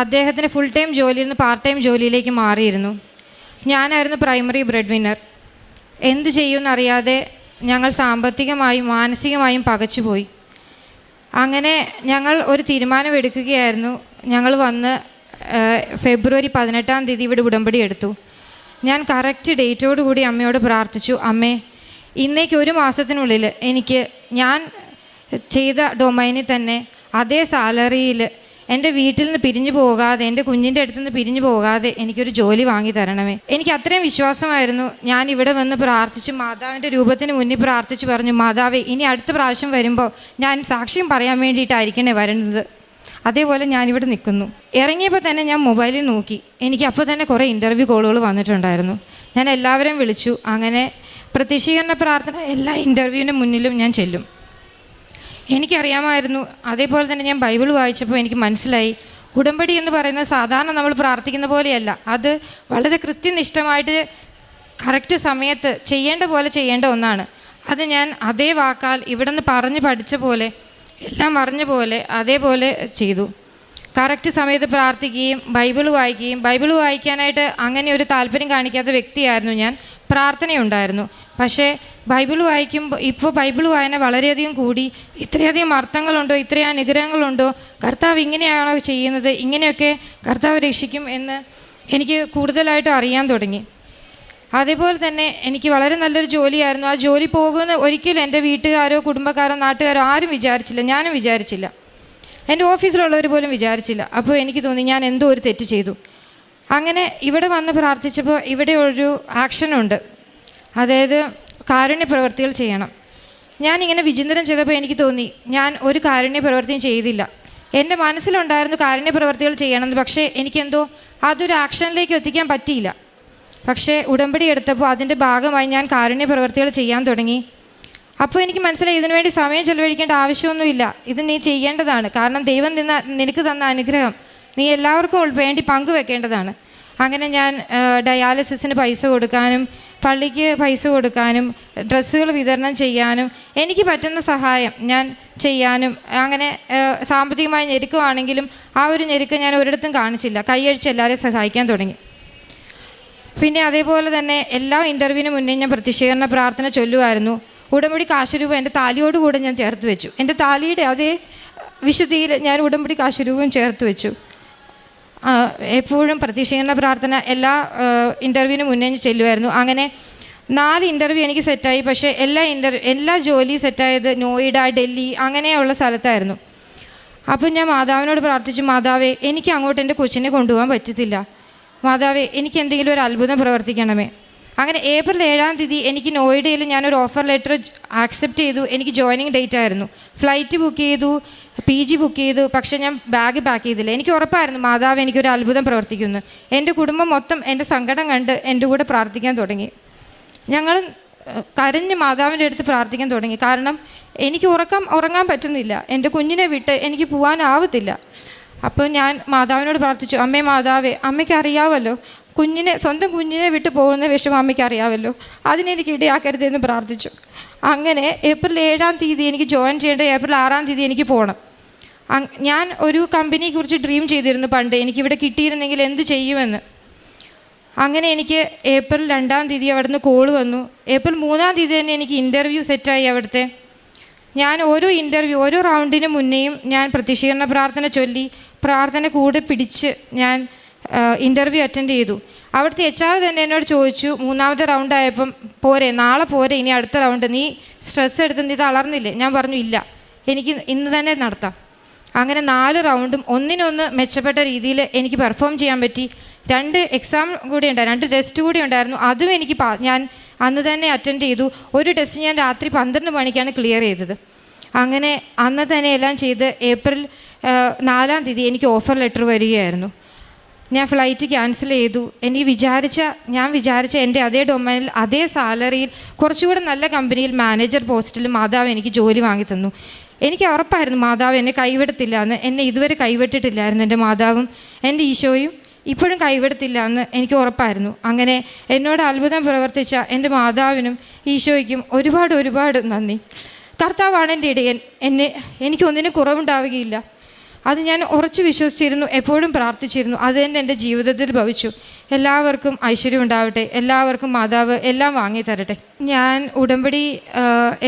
അദ്ദേഹത്തിന് ഫുൾ ടൈം ജോലിയിൽ നിന്ന് പാർട്ട് ടൈം ജോലിയിലേക്ക് മാറിയിരുന്നു. ഞാനായിരുന്നു പ്രൈമറി ബ്രെഡ് വിന്നർ. എന്ത് ചെയ്യുമെന്നറിയാതെ ഞങ്ങൾ സാമ്പത്തികമായും മാനസികമായും പകച്ചുപോയി. അങ്ങനെ ഞങ്ങൾ ഒരു തീരുമാനമെടുക്കുകയായിരുന്നു. ഞങ്ങൾ വന്ന് ഫെബ്രുവരി 18-ാം തീയതി ഇവിടെ ഉടമ്പടി എടുത്തു. ഞാൻ കറക്റ്റ് ഡേറ്റോടുകൂടി അമ്മയോട് പ്രാർത്ഥിച്ചു, അമ്മേ, ഇന്നേക്ക് 1 മാസത്തിനുള്ളിൽ എനിക്ക് ഞാൻ ചെയ്ത ഡൊമൈനിൽ തന്നെ അതേ സാലറിയിൽ എൻ്റെ വീട്ടിൽ നിന്ന് പിരിഞ്ഞു പോകാതെ, എൻ്റെ കുഞ്ഞിൻ്റെ അടുത്ത് നിന്ന് പിരിഞ്ഞു പോകാതെ എനിക്കൊരു ജോലി വാങ്ങി തരണമേ. എനിക്ക് അത്രയും വിശ്വാസമായിരുന്നു. ഞാൻ ഇവിടെ വന്ന് പ്രാർത്ഥിച്ച് മാതാവിൻ്റെ രൂപത്തിന് മുന്നിൽ പ്രാർത്ഥിച്ച് പറഞ്ഞു, മാതാവേ, ഇനി അടുത്ത പ്രാവശ്യം വരുമ്പോൾ ഞാൻ സാക്ഷ്യം പറയാൻ വേണ്ടിയിട്ടായിരിക്കണേ വരുന്നത്. അതേപോലെ ഞാനിവിടെ നിൽക്കുന്നു. ഇറങ്ങിയപ്പോൾ തന്നെ ഞാൻ മൊബൈലിൽ നോക്കി. എനിക്ക് അപ്പോൾ തന്നെ കുറേ ഇൻ്റർവ്യൂ കോളുകൾ വന്നിട്ടുണ്ടായിരുന്നു. ഞാൻ എല്ലാവരെയും വിളിച്ചു. അങ്ങനെ പ്രത്യക്ഷീകരണ പ്രാർത്ഥന എല്ലാ ഇൻ്റർവ്യൂവിൻ്റെ മുന്നിലും ഞാൻ ചെല്ലും. എനിക്കറിയാമായിരുന്നു. അതേപോലെ തന്നെ ഞാൻ ബൈബിൾ വായിച്ചപ്പോൾ എനിക്ക് മനസ്സിലായി, ഉടമ്പടി എന്ന് പറയുന്നത് സാധാരണ നമ്മൾ പ്രാർത്ഥിക്കുന്ന പോലെയല്ല. അത് വളരെ കൃത്യനിഷ്ഠമായിട്ട് കറക്റ്റ് സമയത്ത് ചെയ്യേണ്ട പോലെ ചെയ്യേണ്ട ഒന്നാണ്. അത് ഞാൻ അതേ വാക്കാൽ ഇവിടെ നിന്ന് പറഞ്ഞ് പഠിച്ച പോലെ എല്ലാം പറഞ്ഞ പോലെ അതേപോലെ ചെയ്തു. കറക്റ്റ് സമയത്ത് പ്രാർത്ഥിക്കുകയും ബൈബിൾ വായിക്കുകയും, ബൈബിൾ വായിക്കാനായിട്ട് അങ്ങനെ ഒരു താല്പര്യം കാണിക്കാത്ത വ്യക്തിയായിരുന്നു ഞാൻ. പ്രാർത്ഥനയുണ്ടായിരുന്നു. പക്ഷേ ബൈബിൾ വായിക്കുമ്പോൾ ഇപ്പോൾ ബൈബിൾ വായന വളരെയധികം കൂടി. ഇത്രയധികം അർത്ഥങ്ങളുണ്ടോ, ഇത്രയും അനുഗ്രഹങ്ങളുണ്ടോ, കർത്താവ് ഇങ്ങനെയാണോ ചെയ്യുന്നത്, ഇങ്ങനെയൊക്കെ കർത്താവ് രക്ഷിക്കും എന്ന് എനിക്ക് കൂടുതലായിട്ട് അറിയാൻ തുടങ്ങി. അതേപോലെ തന്നെ എനിക്ക് വളരെ നല്ലൊരു ജോലിയായിരുന്നു. ആ ജോലി പോകുന്ന ഒരിക്കലും എൻ്റെ വീട്ടുകാരോ കുടുംബക്കാരോ നാട്ടുകാരോ ആരും വിചാരിച്ചില്ല, ഞാനും വിചാരിച്ചില്ല, എൻ്റെ ഓഫീസിലുള്ളവർ പോലും വിചാരിച്ചില്ല. അപ്പോൾ എനിക്ക് തോന്നി ഞാൻ എന്തോ ഒരു തെറ്റ് ചെയ്തു. അങ്ങനെ ഇവിടെ വന്ന് പ്രാർത്ഥിച്ചപ്പോൾ ഇവിടെ ഒരു ആക്ഷനുണ്ട്, അതായത് കാരുണ്യ പ്രവൃത്തികൾ ചെയ്യണം. ഞാനിങ്ങനെ വിചിന്തനം ചെയ്തപ്പോൾ എനിക്ക് തോന്നി ഞാൻ ഒരു കാരുണ്യ പ്രവൃത്തിയും ചെയ്തില്ല. എൻ്റെ മനസ്സിലുണ്ടായിരുന്നു കാരുണ്യ പ്രവൃത്തികൾ ചെയ്യണമെന്ന്, പക്ഷേ എനിക്കെന്തോ അതൊരു ആക്ഷനിലേക്ക് എത്തിക്കാൻ പറ്റിയില്ല. പക്ഷേ ഉടമ്പടി എടുത്തപ്പോൾ അതിൻ്റെ ഭാഗമായി ഞാൻ കാരുണ്യ പ്രവൃത്തികൾ ചെയ്യാൻ തുടങ്ങി. അപ്പോൾ എനിക്ക് മനസ്സിലായി, ഇതിനു വേണ്ടി സമയം ചെലവഴിക്കേണ്ട ആവശ്യമൊന്നുമില്ല, ഇത് നീ ചെയ്യേണ്ടതാണ്. കാരണം ദൈവം നിനക്ക് തന്ന അനുഗ്രഹം നീ എല്ലാവർക്കും വേണ്ടി പങ്കുവെക്കേണ്ടതാണ്. അങ്ങനെ ഞാൻ ഡയാലിസിസിന് പൈസ കൊടുക്കാനും പള്ളിക്ക് പൈസ കൊടുക്കാനും ഡ്രസ്സുകൾ വിതരണം ചെയ്യാനും എനിക്ക് പറ്റുന്ന സഹായം ഞാൻ ചെയ്യാനും, അങ്ങനെ സാമ്പത്തികമായി ഞെരുക്കമാണെങ്കിലും ആ ഒരു ഞെരുക്കം ഞാൻ ഒരിടത്തും കാണിച്ചില്ല. കൈയടിച്ച് എല്ലാവരെയും സഹായിക്കാൻ തുടങ്ങി. പിന്നെ അതേപോലെ തന്നെ എല്ലാ ഇൻ്റർവ്യൂവിന് മുന്നേ ഞാൻ പ്രത്യക്ഷീകരണ പ്രാർത്ഥന ചൊല്ലുമായിരുന്നു. ഉടമ്പടി കാശുരൂപം എൻ്റെ താലിയോടുകൂടെ ഞാൻ ചേർത്ത് വെച്ചു. എൻ്റെ താലിയുടെ അതേ വിശുദ്ധിയിൽ ഞാൻ ഉടമ്പടി കാശുരൂപം ചേർത്ത് വെച്ചു. എപ്പോഴും പ്രത്യക്ഷീകരണ പ്രാർത്ഥന എല്ലാ ഇൻ്റർവ്യൂവിന് മുന്നേ ഞാൻ ചെല്ലുമായിരുന്നു. അങ്ങനെ 4 ഇൻ്റർവ്യൂ എനിക്ക് സെറ്റായി. പക്ഷേ എല്ലാ ജോലിയും സെറ്റായത് നോയിഡ, ഡൽഹി അങ്ങനെയുള്ള സ്ഥലത്തായിരുന്നു. അപ്പം ഞാൻ മാതാവിനോട് പ്രാർത്ഥിച്ചു, മാതാവേ എനിക്ക് അങ്ങോട്ട് എൻ്റെ കൊച്ചിനെ കൊണ്ടുപോകാൻ പറ്റത്തില്ല, മാതാവേ എനിക്ക് എന്തെങ്കിലും ഒരു അത്ഭുതം പ്രവർത്തിക്കണമേ. അങ്ങനെ ഏപ്രിൽ 7-ാം തീയതി എനിക്ക് നോയിഡയിൽ ഞാനൊരു ഓഫർ ലെറ്റർ ആക്സെപ്റ്റ് ചെയ്തു. എനിക്ക് ജോയിനിങ് ഡേറ്റ് ആയിരുന്നു. ഫ്ലൈറ്റ് ബുക്ക് ചെയ്തു, PG ബുക്ക് ചെയ്തു. പക്ഷേ ഞാൻ ബാഗ് പാക്ക് ചെയ്തില്ല. എനിക്ക് ഉറപ്പായിരുന്നു മാതാവ് എനിക്കൊരു അത്ഭുതം പ്രവർത്തിക്കുന്നു. എൻ്റെ കുടുംബം മൊത്തം എൻ്റെ സങ്കടം കണ്ട് എൻ്റെ കൂടെ പ്രാർത്ഥിക്കാൻ തുടങ്ങി. ഞങ്ങൾ കരഞ്ഞ് മാതാവിൻ്റെ അടുത്ത് പ്രാർത്ഥിക്കാൻ തുടങ്ങി. കാരണം എനിക്ക് ഉറങ്ങാൻ പറ്റുന്നില്ല, എൻ്റെ കുഞ്ഞിനെ വിട്ട് എനിക്ക് പോകാനാവത്തില്ല. അപ്പോൾ ഞാൻ മാതാവിനോട് പ്രാർത്ഥിച്ചു, അമ്മേ മാതാവേ, അമ്മയ്ക്ക് അറിയാമല്ലോ സ്വന്തം കുഞ്ഞിനെ വിട്ട് പോകുന്ന വിഷമം അമ്മയ്ക്ക് അറിയാമല്ലോ, അതിനെനിക്ക് ഇടയാക്കരുതെന്ന് പ്രാർത്ഥിച്ചു. അങ്ങനെ ഏപ്രിൽ 7-ാം തീയതി എനിക്ക് ജോയിൻ ചെയ്യേണ്ടത് ഏപ്രിൽ 6-ാം തീയതി എനിക്ക് പോകണം. ഞാൻ ഒരു കമ്പനിയെക്കുറിച്ച് ഡ്രീം ചെയ്തിരുന്നു പണ്ട്, എനിക്കിവിടെ കിട്ടിയിരുന്നെങ്കിൽ എന്ത് ചെയ്യുമെന്ന്. അങ്ങനെ എനിക്ക് ഏപ്രിൽ 2-ാം തീയതി അവിടെ നിന്ന് കോൾ വന്നു. ഏപ്രിൽ 3-ാം തീയതി തന്നെ എനിക്ക് ഇൻ്റർവ്യൂ സെറ്റായി അവിടുത്തെ. ഞാൻ ഓരോ റൗണ്ടിന് മുന്നേയും ഞാൻ പ്രത്യക്ഷീകരണ പ്രാർത്ഥന ചൊല്ലി പ്രാർത്ഥന കൂടെ പിടിച്ച് ഞാൻ ഇൻ്റർവ്യൂ അറ്റൻഡ് ചെയ്തു. അവിടുത്തെ HR തന്നെ എന്നോട് ചോദിച്ചു, 3-ാമത്തെ റൗണ്ടായപ്പം പോരെ, നാളെ പോരെ, ഇനി അടുത്ത റൗണ്ട്, നീ സ്ട്രെസ് എടുത്ത് നീ തളർന്നില്ലേ? ഞാൻ പറഞ്ഞു ഇല്ല, എനിക്ക് ഇന്ന് തന്നെ നടത്താം. അങ്ങനെ 4 റൗണ്ടും ഒന്നിനൊന്ന് മെച്ചപ്പെട്ട രീതിയിൽ എനിക്ക് പെർഫോം ചെയ്യാൻ പറ്റി. 2 എക്സാം കൂടി ഉണ്ടായിരുന്നു, 2 ടെസ്റ്റ് കൂടി ഉണ്ടായിരുന്നു. അതും എനിക്ക് ഞാൻ അന്ന് തന്നെ അറ്റൻഡ് ചെയ്തു. ഒരു ടെസ്റ്റ് ഞാൻ രാത്രി 12 മണിക്കാണ് ക്ലിയർ ചെയ്തത്. അങ്ങനെ അന്ന് തന്നെ എല്ലാം ചെയ്ത് ഏപ്രിൽ 4-ാം തീയതി എനിക്ക് ഓഫർ ലെറ്റർ വരികയായിരുന്നു. ഞാൻ ഫ്ലൈറ്റ് ക്യാൻസൽ ചെയ്തു. ഞാൻ വിചാരിച്ച എൻ്റെ അതേ ഡൊമൈനിൽ അതേ സാലറിയിൽ കുറച്ചുകൂടെ നല്ല കമ്പനിയിൽ മാനേജർ പോസ്റ്റിൽ മാതാവ് എനിക്ക് ജോലി വാങ്ങിത്തന്നു. എനിക്ക് ഉറപ്പായിരുന്നു മാതാവ് എന്നെ കൈവിടത്തില്ല എന്ന്. എന്നെ ഇതുവരെ കൈവിട്ടിട്ടില്ലായിരുന്നു എൻ്റെ മാതാവും എൻ്റെ ഈശോയും ഇപ്പോഴും കൈവിടത്തില്ല എന്ന് എനിക്ക് ഉറപ്പായിരുന്നു. അങ്ങനെ എന്നോട് അത്ഭുതം പ്രവർത്തിച്ച എൻ്റെ മാതാവിനും ഈശോയ്ക്കും ഒരുപാട് നന്ദി. കർത്താവാണ് എൻ്റെ ഇടയൻ, എനിക്കൊന്നിനും കുറവുണ്ടാവുകയില്ല. അത് ഞാൻ ഉറച്ചു വിശ്വസിച്ചിരുന്നു, എപ്പോഴും പ്രാർത്ഥിച്ചിരുന്നു. അത് തന്നെ എൻ്റെ ജീവിതത്തിൽ ഭവിച്ചു. എല്ലാവർക്കും ഐശ്വര്യം ഉണ്ടാവട്ടെ, എല്ലാവർക്കും മാതാവ് എല്ലാം വാങ്ങി തരട്ടെ. ഞാൻ ഉടമ്പടി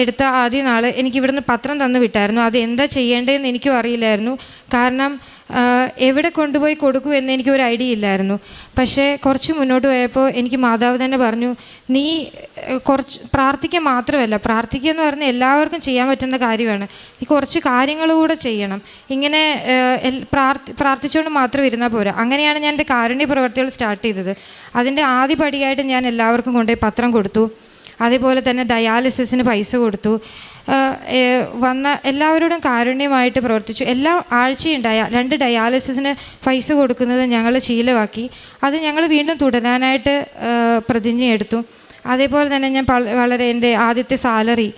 എടുത്ത ആദ്യ നാൾ എനിക്കിവിടുന്ന് പത്രം തന്നു വിട്ടായിരുന്നു. അത് എന്താ ചെയ്യേണ്ടതെന്ന് എനിക്കും അറിയില്ലായിരുന്നു. കാരണം എവിടെ കൊണ്ടുപോയി കൊടുക്കുമെന്ന് എനിക്കൊരു ഐഡിയ ഇല്ലായിരുന്നു. പക്ഷേ കുറച്ച് മുന്നോട്ട് പോയപ്പോൾ എനിക്ക് മാതാവ് തന്നെ പറഞ്ഞു, നീ കുറച്ച് പ്രാർത്ഥിക്കുക മാത്രമല്ല, പ്രാർത്ഥിക്കുക എന്ന് പറഞ്ഞാൽ എല്ലാവർക്കും ചെയ്യാൻ പറ്റുന്ന കാര്യമാണ്, നീ കുറച്ച് കാര്യങ്ങൾ കൂടെ ചെയ്യണം. ഇങ്ങനെ പ്രാർത്ഥിച്ചുകൊണ്ട് മാത്രം ഇരുന്നാൽ പോരാ. അങ്ങനെയാണ് ഞാൻ എൻ്റെ കാരുണ്യ പ്രവർത്തികൾ സ്റ്റാർട്ട് ചെയ്തത്. അതിൻ്റെ ആദ്യപടിയായിട്ട് ഞാൻ എല്ലാവർക്കും കൊണ്ടുപോയി പത്രം കൊടുത്തു. അതേപോലെ തന്നെ ഡയാലിസിസിന് പൈസ കൊടുത്തു. വന്ന എല്ലാവരോടും കാരുണ്യമായിട്ട് പ്രവർത്തിച്ചു. എല്ലാ ആഴ്ചയുണ്ടായ 2 ഡയാലിസിസിന് പൈസ കൊടുക്കുന്നത് ഞങ്ങൾ ശീലമാക്കി. അത് ഞങ്ങൾ വീണ്ടും തുടരാനായിട്ട് പ്രതിജ്ഞയെടുത്തു. അതേപോലെ തന്നെ ഞാൻ വളരെ എൻ്റെ ആദ്യത്തെ സാലറി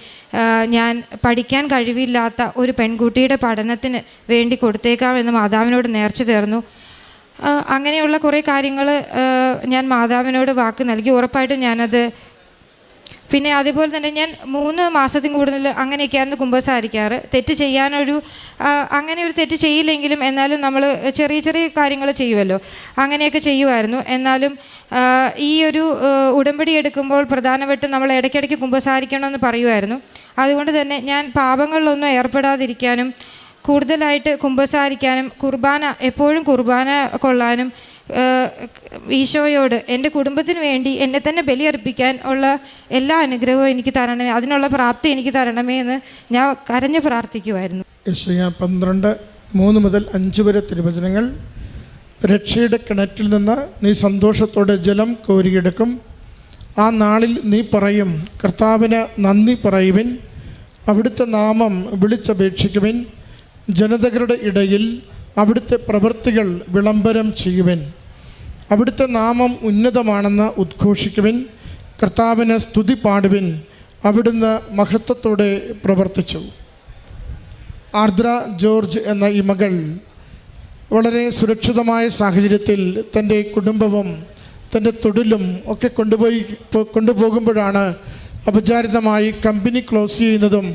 ഞാൻ പഠിക്കാൻ കഴിവില്ലാത്ത ഒരു പെൺകുട്ടിയുടെ പഠനത്തിന് വേണ്ടി കൊടുത്തേക്കാമെന്ന് മാതാവിനോട് നേർച്ച തീർന്നു. അങ്ങനെയുള്ള കുറേ കാര്യങ്ങൾ ഞാൻ മാതാവിനോട് വാക്ക് നൽകി. ഉറപ്പായിട്ടും ഞാനത് പിന്നെ അതേപോലെ തന്നെ ഞാൻ 3 മാസത്തിൽ കൂടുതൽ അങ്ങനെയൊക്കെയായിരുന്നു കുമ്പസാരിക്കാറ്. തെറ്റ് ചെയ്യാനൊരു അങ്ങനെ ഒരു തെറ്റ് ചെയ്യില്ലെങ്കിലും എന്നാലും നമ്മൾ ചെറിയ ചെറിയ കാര്യങ്ങൾ ചെയ്യുമല്ലോ, അങ്ങനെയൊക്കെ ചെയ്യുമായിരുന്നു. എന്നാലും ഈ ഒരു ഉടമ്പടി എടുക്കുമ്പോൾ പ്രധാനമായിട്ടും നമ്മൾ ഇടയ്ക്കിടയ്ക്ക് കുമ്പസാരിക്കണമെന്ന് പറയുമായിരുന്നു. അതുകൊണ്ട് തന്നെ ഞാൻ പാപങ്ങളിലൊന്നും ഏർപ്പെടാതിരിക്കാനും കൂടുതലായിട്ട് കുമ്പസാരിക്കാനും എപ്പോഴും കുർബാന കൊള്ളാനും ഈശോയോട് എൻ്റെ കുടുംബത്തിന് വേണ്ടി എന്നെ തന്നെ ബലിയർപ്പിക്കാൻ ഉള്ള എല്ലാ അനുഗ്രഹവും എനിക്ക് തരണമേ, അതിനുള്ള പ്രാപ്തി എനിക്ക് തരണമേ എന്ന് ഞാൻ കരഞ്ഞ് പ്രാർത്ഥിക്കുമായിരുന്നു. യെശയ്യാ 12:3-5 വരെ തിരുവചനങ്ങൾ. രക്ഷയുടെ കിണറ്റിൽ നിന്ന് നീ സന്തോഷത്തോടെ ജലം കോരിയെടുക്കും. ആ നാളിൽ നീ പറയും, കർത്താവിന് നന്ദി പറയുവിൻ, അവിടുത്തെ നാമം വിളിച്ചപേക്ഷിക്കുവിൻ, ജനതകളുടെ ഇടയിൽ അവിടുത്തെ പ്രവൃത്തികൾ വിളംബരം ചെയ്യുവിൻ, അവിടുത്തെ നാമം ഉന്നതമാണെന്ന് ഉദ്ഘോഷിക്കുവിൻ, കർത്താവിന് സ്തുതി പാടുവിൻ, അവിടുന്ന് മഹത്വത്തോടെ പ്രവർത്തിച്ചു. ആർദ്ര ജോർജ് എന്ന ഈ മകൾ വളരെ സുരക്ഷിതമായ സാഹചര്യത്തിൽ തൻ്റെ കുടുംബവും തൻ്റെ തൊഴിലും ഒക്കെ കൊണ്ടുപോകുമ്പോഴാണ് അപചാരിതമായി കമ്പനി ക്ലോസ് ചെയ്യുന്നതും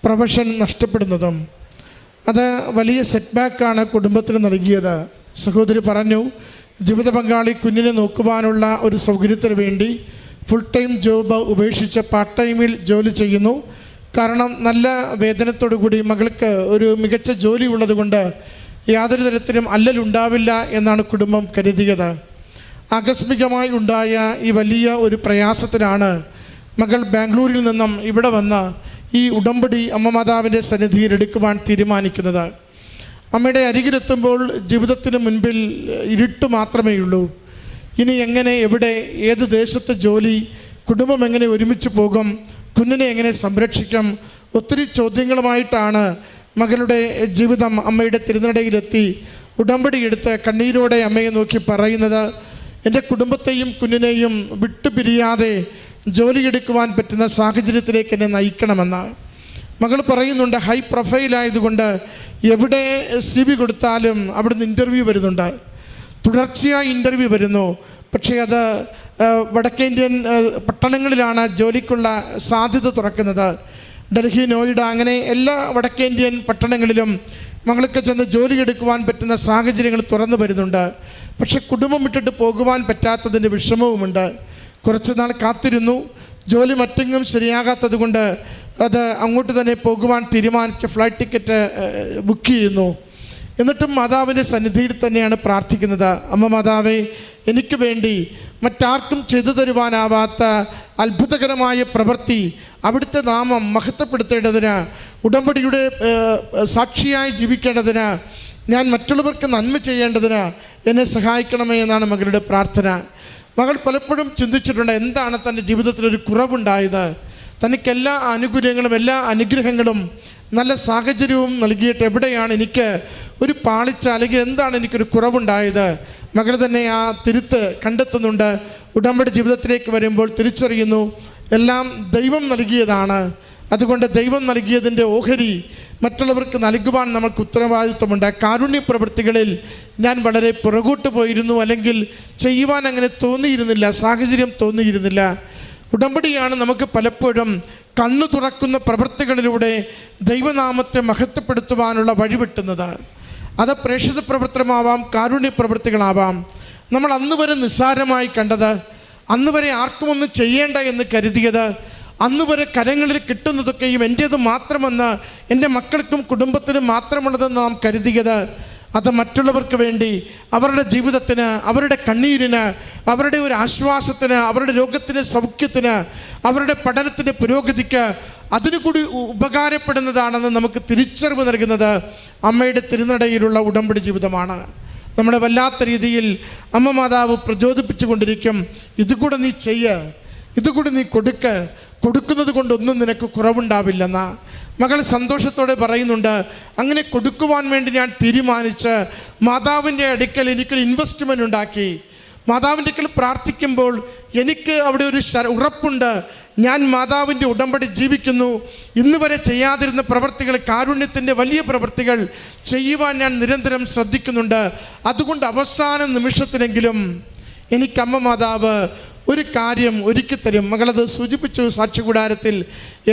പ്രൊഫഷൻ നഷ്ടപ്പെടുന്നതും. അത് വലിയ സെറ്റ്ബാക്കാണ് കുടുംബത്തിന് നൽകിയത്. സഹോദരി പറഞ്ഞു, ജീവിത പങ്കാളി കുഞ്ഞിനെ നോക്കുവാനുള്ള ഒരു സൗകര്യത്തിന് വേണ്ടി ഫുൾ ടൈം ജോബ് ഉപേക്ഷിച്ച് പാർട്ട് ടൈമിൽ ജോലി ചെയ്യുന്നു. കാരണം നല്ല വേതനത്തോടു കൂടി മകൾക്ക് ഒരു മികച്ച ജോലി ഉള്ളതുകൊണ്ട് യാതൊരു തരത്തിലും അല്ലലുണ്ടാവില്ല എന്നാണ് കുടുംബം കരുതിയത്. ആകസ്മികമായി ഉണ്ടായ ഈ വലിയ ഒരു പ്രയാസത്തിനാണ് മകൾ ബാംഗ്ലൂരിൽ നിന്നും ഇവിടെ വന്ന് ഈ ഉടമ്പടി അമ്മ മാതാവിൻ്റെ സന്നിധിയിൽ എടുക്കുവാൻ തീരുമാനിക്കുന്നത്. അമ്മയുടെ അരികിലെത്തുമ്പോൾ ജീവിതത്തിന് മുൻപിൽ ഇരുട്ട് മാത്രമേ ഉള്ളൂ. ഇനി എങ്ങനെ, എവിടെ, ഏത് ദേശത്തെ ജോലി, കുടുംബം എങ്ങനെ ഒരുമിച്ച് പോകും, കുഞ്ഞിനെ എങ്ങനെ സംരക്ഷിക്കും, ഒത്തിരി ചോദ്യങ്ങളുമായിട്ടാണ് മകളുടെ ജീവിതം അമ്മയുടെ തിരുനടയിലെത്തി ഉടമ്പടി എടുത്ത് കണ്ണീരോടെ അമ്മയെ നോക്കി പറയുന്നത്, എൻ്റെ കുടുംബത്തെയും കുഞ്ഞിനെയും വിട്ടുപിരിയാതെ ജോലിയെടുക്കുവാൻ പറ്റുന്ന സാഹചര്യത്തിലേക്ക് എന്നെ നയിക്കണമെന്ന്. മകൾ പറയുന്നുണ്ട്, ഹൈ പ്രൊഫൈലായതുകൊണ്ട് എവിടെ CV കൊടുത്താലും അവിടുന്ന് ഇൻ്റർവ്യൂ വരുന്നുണ്ട്, തുടർച്ചയായി ഇൻ്റർവ്യൂ വരുന്നു. പക്ഷേ അത് വടക്കേന്ത്യൻ പട്ടണങ്ങളിലാണ് ജോലിക്കുള്ള സാധ്യത തുറക്കുന്നത്. ഡൽഹി, നോയിഡ, അങ്ങനെ എല്ലാ വടക്കേന്ത്യൻ പട്ടണങ്ങളിലും മകൾക്ക് ചെന്ന് ജോലിയെടുക്കുവാൻ പറ്റുന്ന സാഹചര്യങ്ങൾ തുറന്നു വരുന്നുണ്ട്. പക്ഷെ കുടുംബം വിട്ടിട്ട് പോകുവാൻ പറ്റാത്തതിൻ്റെ വിഷമവുമുണ്ട്. കുറച്ച് നാൾ കാത്തിരുന്നു. ജോലി മറ്റെങ്ങും ശരിയാകാത്തത് കൊണ്ട് അത് അങ്ങോട്ട് തന്നെ പോകുവാൻ തീരുമാനിച്ച് ഫ്ലൈറ്റ് ടിക്കറ്റ് ബുക്ക് ചെയ്യുന്നു. എന്നിട്ടും മാതാവിൻ്റെ സന്നിധിയിൽ തന്നെയാണ് പ്രാർത്ഥിക്കുന്നത്. അമ്മ മാതാവേ, എനിക്ക് വേണ്ടി മറ്റാർക്കും ചെയ്തു തരുവാനാവാത്ത അത്ഭുതകരമായ പ്രവൃത്തി അവിടുത്തെ നാമം മഹത്വപ്പെടുത്തേണ്ടതിന്, ഉടമ്പടിയുടെ സാക്ഷിയായി ജീവിക്കേണ്ടതിന്, ഞാൻ മറ്റുള്ളവർക്ക് നന്മ ചെയ്യേണ്ടതിന് എന്നെ സഹായിക്കണമേ എന്നാണ് മകളുടെ പ്രാർത്ഥന. മകൾ പലപ്പോഴും ചിന്തിച്ചിട്ടുണ്ട്, എന്താണ് തൻ്റെ ജീവിതത്തിലൊരു കുറവുണ്ടായത്. തനിക്കെല്ലാ ആനുകൂല്യങ്ങളും എല്ലാ അനുഗ്രഹങ്ങളും നല്ല സാഹചര്യവും നൽകിയിട്ട് എവിടെയാണ് എനിക്ക് ഒരു പാളിച്ച, അല്ലെങ്കിൽ എന്താണ് എനിക്കൊരു കുറവുണ്ടായത്. മകൾ തന്നെ ആ തിരുത്ത് കണ്ടെത്തുന്നുണ്ട്. ഉടമ്പടി ജീവിതത്തിലേക്ക് വരുമ്പോൾ തിരിച്ചറിയുന്നു, എല്ലാം ദൈവം നൽകിയതാണ്. അതുകൊണ്ട് ദൈവം നൽകിയതിൻ്റെ ഓഹരി മറ്റുള്ളവർക്ക് നൽകുവാൻ നമുക്ക് ഉത്തരവാദിത്വമുണ്ട്. കാരുണ്യ പ്രവൃത്തികളിൽ ഞാൻ വളരെ പുറകോട്ട് പോയിരുന്നു, അല്ലെങ്കിൽ ചെയ്യുവാൻ അങ്ങനെ തോന്നിയിരുന്നില്ല, സാഹചര്യം തോന്നിയിരുന്നില്ല. ഉടമ്പടിയാണ് നമുക്ക് പലപ്പോഴും കണ്ണു തുറക്കുന്ന പ്രവൃത്തികളിലൂടെ ദൈവനാമത്തെ മഹത്വപ്പെടുത്തുവാനുള്ള വഴിവെട്ടുന്നത്. അത് പ്രേക്ഷിത പ്രവർത്തനമാവാം, കാരുണ്യ പ്രവൃത്തികളാവാം. നമ്മൾ അന്ന് വരെ നിസ്സാരമായി കണ്ടത്, അന്ന് വരെ ആർക്കും ഒന്നും ചെയ്യേണ്ട എന്ന് കരുതിയത്, അന്ന് വരെ കരങ്ങളിൽ കിട്ടുന്നതൊക്കെയും എൻ്റേത് മാത്രമെന്ന്, എൻ്റെ മക്കൾക്കും കുടുംബത്തിനും മാത്രമുള്ളതെന്ന് നാം കരുതിയത്, അത് മറ്റുള്ളവർക്ക് വേണ്ടി, അവരുടെ ജീവിതത്തിന്, അവരുടെ കണ്ണീരിന്, അവരുടെ ഒരു ആശ്വാസത്തിന്, അവരുടെ രോഗത്തിന് സൗഖ്യത്തിന്, അവരുടെ പഠനത്തിൻ്റെ പുരോഗതിക്ക് അതിനുകൂടി ഉപകാരപ്പെടുന്നതാണെന്ന് നമുക്ക് തിരിച്ചറിവ് നൽകുന്നത് അമ്മയുടെ തിരുനടയിലുള്ള ഉടമ്പടി ജീവിതമാണ്. നമ്മളെ വല്ലാത്ത രീതിയിൽ അമ്മ മാതാവ് പ്രചോദിപ്പിച്ചു കൊണ്ടിരിക്കും. ഇതുകൂടെ നീ ചെയ്യ്, ഇതുകൂടി നീ കൊടുക്ക്, കൊടുക്കുന്നത് കൊണ്ടൊന്നും നിനക്ക് കുറവുണ്ടാവില്ലെന്ന മകൾ സന്തോഷത്തോടെ പറയുന്നുണ്ട്. അങ്ങനെ കൊടുക്കുവാൻ വേണ്ടി ഞാൻ തീരുമാനിച്ച് മാതാവിൻ്റെ അടുക്കൽ എനിക്കൊരു ഇൻവെസ്റ്റ്മെൻ്റ് ഉണ്ടാക്കി. മാതാവിൻ്റെ അടുക്കൽ പ്രാർത്ഥിക്കുമ്പോൾ എനിക്ക് അവിടെ ഒരു ഉറപ്പുണ്ട്, ഞാൻ മാതാവിൻ്റെ ഉടമ്പടി ജീവിക്കുന്നു. ഇന്ന് വരെ ചെയ്യാതിരുന്ന പ്രവൃത്തികൾ, കാരുണ്യത്തിൻ്റെ വലിയ പ്രവൃത്തികൾ ചെയ്യുവാൻ ഞാൻ നിരന്തരം ശ്രദ്ധിക്കുന്നുണ്ട്. അതുകൊണ്ട് അവസാന നിമിഷത്തിലെങ്കിലും എനിക്കമ്മ മാതാവ് ഒരു കാര്യം ഒരുക്കി തരും. മകളത് സൂചിപ്പിച്ചു സാക്ഷ്യകൂടാരത്തിൽ.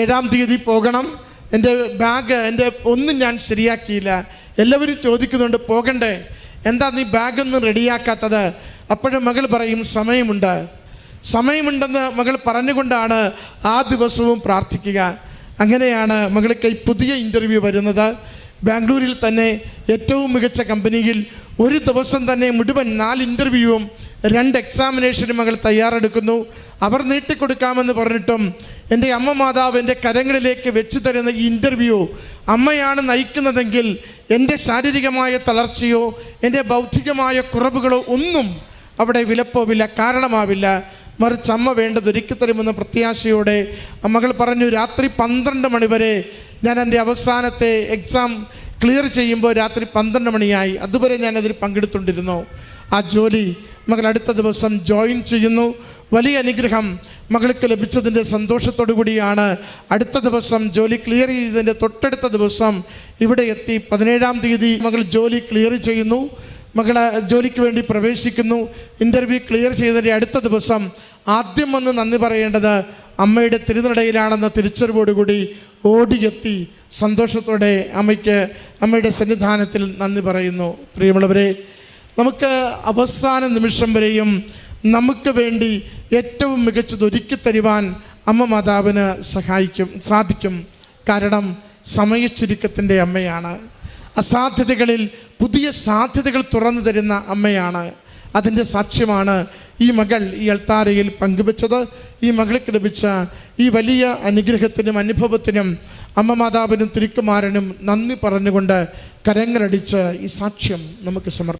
7-ാം തീയതി പോകണം. എൻ്റെ ബാഗ് ഒന്നും ഞാൻ ശരിയാക്കിയില്ല. എല്ലാവരും ചോദിക്കുന്നുണ്ട് പോകണ്ടേ, എന്താ നീ ബാഗൊന്നും റെഡിയാക്കാത്തത്? അപ്പോഴും മകൾ പറയും സമയമുണ്ടെന്ന് മകൾ പറഞ്ഞുകൊണ്ടാണ് ആ ദിവസവും പ്രാർത്ഥിക്കുക. അങ്ങനെയാണ് മകൾക്ക് ഈ പുതിയ ഇൻ്റർവ്യൂ വരുന്നത്. ബാംഗ്ലൂരിൽ തന്നെ ഏറ്റവും മികച്ച കമ്പനിയിൽ ഒരു ദിവസം തന്നെ മുഴുവൻ 4 ഇൻ്റർവ്യൂവും 2 എക്സാമിനേഷനും മകൾ തയ്യാറെടുക്കുന്നു. അവർ നീട്ടിക്കൊടുക്കാമെന്ന് പറഞ്ഞിട്ടും എൻ്റെ അമ്മ മാതാവ് എൻ്റെ കരങ്ങളിലേക്ക് വെച്ച് തരുന്ന ഈ ഇൻ്റർവ്യൂ അമ്മയാണ് നയിക്കുന്നതെങ്കിൽ എൻ്റെ ശാരീരികമായ തളർച്ചയോ എൻ്റെ ബൗദ്ധികമായ കുറവുകളോ ഒന്നും അവിടെ വിലപ്പോവില്ല, കാരണമാവില്ല. മറിച്ച് അമ്മ വേണ്ടത് ഒരുക്കി തരുമെന്ന പ്രത്യാശയോടെ മകൾ പറഞ്ഞു, രാത്രി 12 മണി വരെ ഞാൻ എൻ്റെ അവസാനത്തെ എക്സാം ക്ലിയർ ചെയ്യുമ്പോൾ രാത്രി 12 മണിയായി. അതുവരെ ഞാനതിൽ പങ്കെടുത്തുകൊണ്ടിരുന്നു. ആ ജോലി മകൾ അടുത്ത ദിവസം ജോയിൻ ചെയ്യുന്നു. വലിയ അനുഗ്രഹം മകൾക്ക് ലഭിച്ചതിൻ്റെ സന്തോഷത്തോടു കൂടിയാണ് അടുത്ത ദിവസം ജോലി ക്ലിയർ ചെയ്തതിൻ്റെ തൊട്ടടുത്ത ദിവസം ഇവിടെ എത്തി. 17-ാം തീയതി മകൾ ജോലി ക്ലിയർ ചെയ്യുന്നു. മകൾ ജോലിക്ക് വേണ്ടി പ്രവേശിക്കുന്നു. ഇൻ്റർവ്യൂ ക്ലിയർ ചെയ്തതിൻ്റെ അടുത്ത ദിവസം ആദ്യം വന്ന് നന്ദി പറയേണ്ടത് അമ്മയുടെ തിരുനടയിലാണെന്ന തിരിച്ചറിവോടുകൂടി ഓടിയെത്തി സന്തോഷത്തോടെ അമ്മയുടെ സന്നിധാനത്തിൽ നന്ദി പറയുന്നു. പ്രിയമുള്ളവരെ, നമുക്ക് അവസാന നിമിഷം വരെയും നമുക്ക് വേണ്ടി ഏറ്റവും മികച്ചത് ഒരുക്കി തരുവാൻ അമ്മ മാതാവിന് സാധിക്കും. കാരണം സമയച്ചുരുക്കത്തിൻ്റെ അമ്മയാണ്. അസാധ്യതകളിൽ പുതിയ സാധ്യതകൾ തുറന്നു തരുന്ന അമ്മയാണ്. അതിൻ്റെ സാക്ഷ്യമാണ് ഈ മകൾ ഈ അൾത്താരയിൽ പങ്കുവെച്ചത്. ഈ മകൾക്ക് ലഭിച്ച ഈ വലിയ അനുഗ്രഹത്തിനും അനുഭവത്തിനും അമ്മ മാതാവിനും തിരുക്കുമാരനും നന്ദി പറഞ്ഞുകൊണ്ട് കരങ്ങളടിച്ച് ഈ സാക്ഷ്യം നമുക്ക് സമർപ്പിക്കാം.